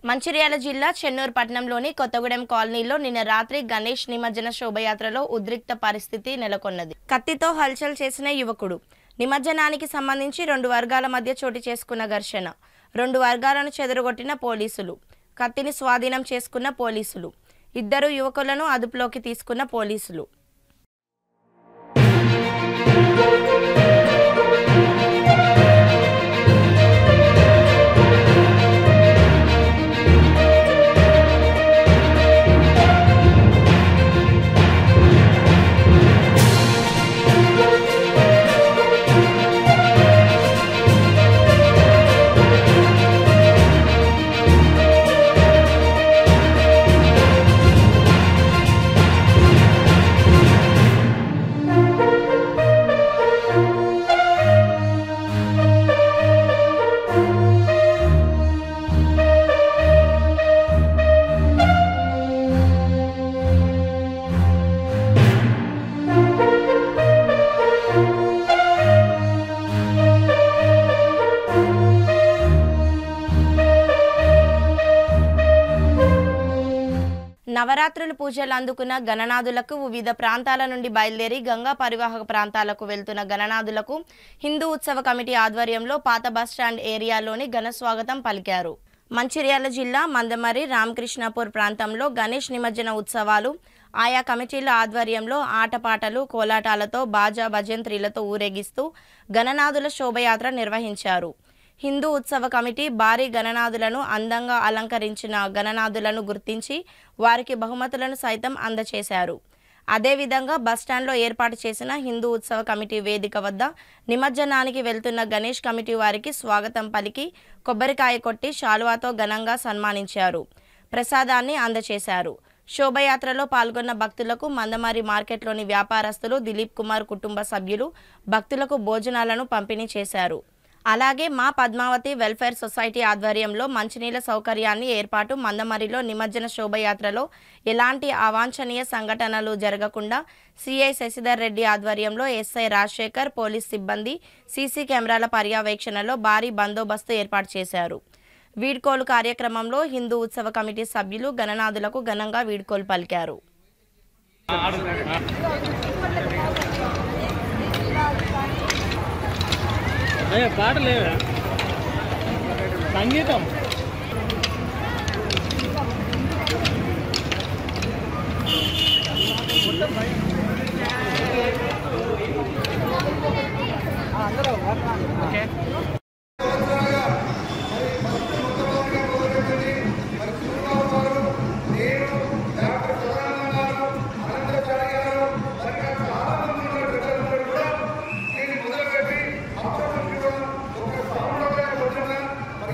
మంచిర్యాల జిల్లా చెన్నూరు పట్టణంలోని కొత్తగూడెం కాలనీలో నిన్న రాత్రి గణేష్ నిమజ్జన శోభయాత్రలో ఉద్రిక్త పరిస్థితి నెలకొన్నది. కత్తితో హల్చల్ చేసిన యువకుడు. నిమజ్జనానికి సంబంధించి 2 వర్గాల మధ్య చోటు చేసుకున్న ఘర్షణ. 2 వర్గాలను చెదరగొట్టిన పోలీసులు. కత్తిని స్వాధీనం చేసుకున్న పోలీసులు. 2 యువకులను అదుపులోకి తీసుకున్న పోలీసులు. నవరాత్రుల పూజలు అందుకున్న గణనాథులకు వివిధ ప్రాంతాల నుండి బయలుదేరి గంగా పరివాహక ప్రాంతాలకు వెళ్తున్న గణనాథులకు హిందూ ఉత్సవ కమిటీ ఆధ్వర్యంలో పాత బస్టాండ్ ఏరియాలోని ఘన స్వాగతం పలికారు. మంచిర్యాల జిల్లా మందమరి రామకృష్ణాపూర్ ప్రాంతంలో గణేష్ నిమజ్జన ఉత్సవాలు ఆయా కమిటీల ఆధ్వర్యంలో ఆటపాటలు కోలాటాలతో బాజా భజంత్రీలతో ఊరేగిస్తూ గణనాథుల శోభయాత్ర నిర్వహించారు. హిందూ ఉత్సవ కమిటీ భారీ గణనాథులను అందంగా అలంకరించిన గణనాథులను గుర్తించి వారికి బహుమతులను సైతం అందజేశారు. అదేవిధంగా బస్టాండ్లో ఏర్పాటు చేసిన హిందూ ఉత్సవ కమిటీ వేదిక వద్ద నిమజ్జనానికి వెళ్తున్న గణేష్ కమిటీ వారికి స్వాగతం పలికి కొబ్బరికాయ కొట్టి శాలువాతో ఘనంగా సన్మానించారు. ప్రసాదాన్ని అందజేశారు. శోభయాత్రలో పాల్గొన్న భక్తులకు మందమరి మార్కెట్లోని వ్యాపారస్తులు దిలీప్ కుమార్ కుటుంబ సభ్యులు భక్తులకు భోజనాలను పంపిణీ చేశారు. అలాగే మా పద్మావతి వెల్ఫేర్ సొసైటీ ఆధ్వర్యంలో మంచినీళ్ల సౌకర్యాన్ని ఏర్పాటు. మందమరిలో నిమజ్జన శోభయాత్రలో ఎలాంటి అవాంఛనీయ సంఘటనలు జరగకుండా సిఐ శశిధర్ రెడ్డి ఆధ్వర్యంలో ఎస్ఐ రాజశేఖర్ పోలీస్ సిబ్బంది సీసీ కెమెరాల పర్యవేక్షణలో భారీ బందోబస్తు ఏర్పాటు చేశారు. వీడ్కోలు కార్యక్రమంలో హిందూ ఉత్సవ కమిటీ సభ్యులు గణనాథులకు ఘనంగా వీడ్కోలు పలికారు. పాటలే సంగీతం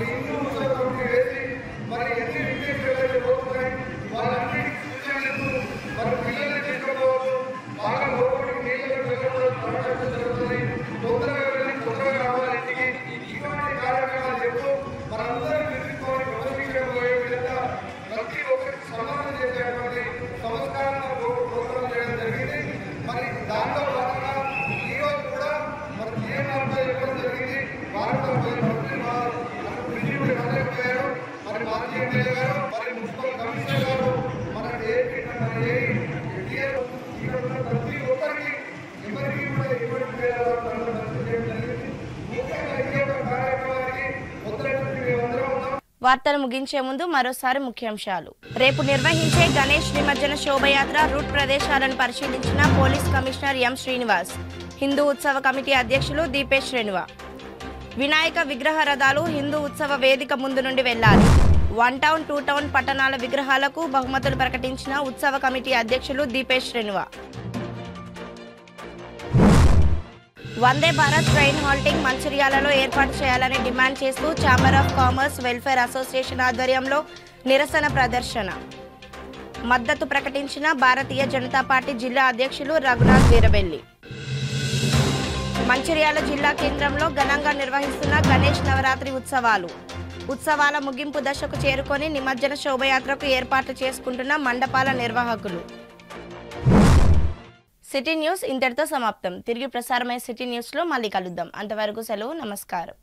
హిందూ వార్తలు ముగించే ముందు మరోసారి ముఖ్యాంశాలు. రేపు నిర్వహించే గణేష్ నిమజ్జన శోభయాత్ర రూట్ ప్రదేశాలను పరిశీలించిన police commissioner M Srinivas. Hindu ఉత్సవ కమిటీ అధ్యక్షులు దీపేష్ శ్రేణువ. వినాయక విగ్రహ రథాలు హిందూ ఉత్సవ వేదిక ముందు నుండి వెళ్లాలి. 1 టౌన్ 2 టౌన్ పట్టణాల విగ్రహాలకు బహుమతులు ప్రకటించిన ఉత్సవ కమిటీ అధ్యక్షులు దీపేష్ శ్రేణువ. వందే భారత్ ట్రైన్ హాల్టింగ్ మంచిర్యాలలో ఏర్పాటు చేయాలని డిమాండ్ చేస్తూ chamber of commerce welfare association ఆధ్వర్యంలో నిరసన ప్రదర్శన. మద్దతు ప్రకటించిన భారతీయ జనతా పార్టీ జిల్లా అధ్యక్షులు రఘునాథ్ వీరబెల్లి. మంచిర్యాల జిల్లా కేంద్రంలో ఘనంగా నిర్వహిస్తున్న గణేష్ నవరాత్రి ఉత్సవాలు. ఉత్సవాల ముగింపు దశకు చేరుకొని నిమజ్జన శోభయాత్రకు ఏర్పాట్లు చేసుకుంటున్న మండపాల నిర్వాహకులు. సిటీ న్యూస్ ఇంతటితో సమాప్తం. తిరిగి ప్రసారమయ్యే సిటీ న్యూస్లో మళ్ళీ కలుద్దాం. అంతవరకు సెలవు. నమస్కారం.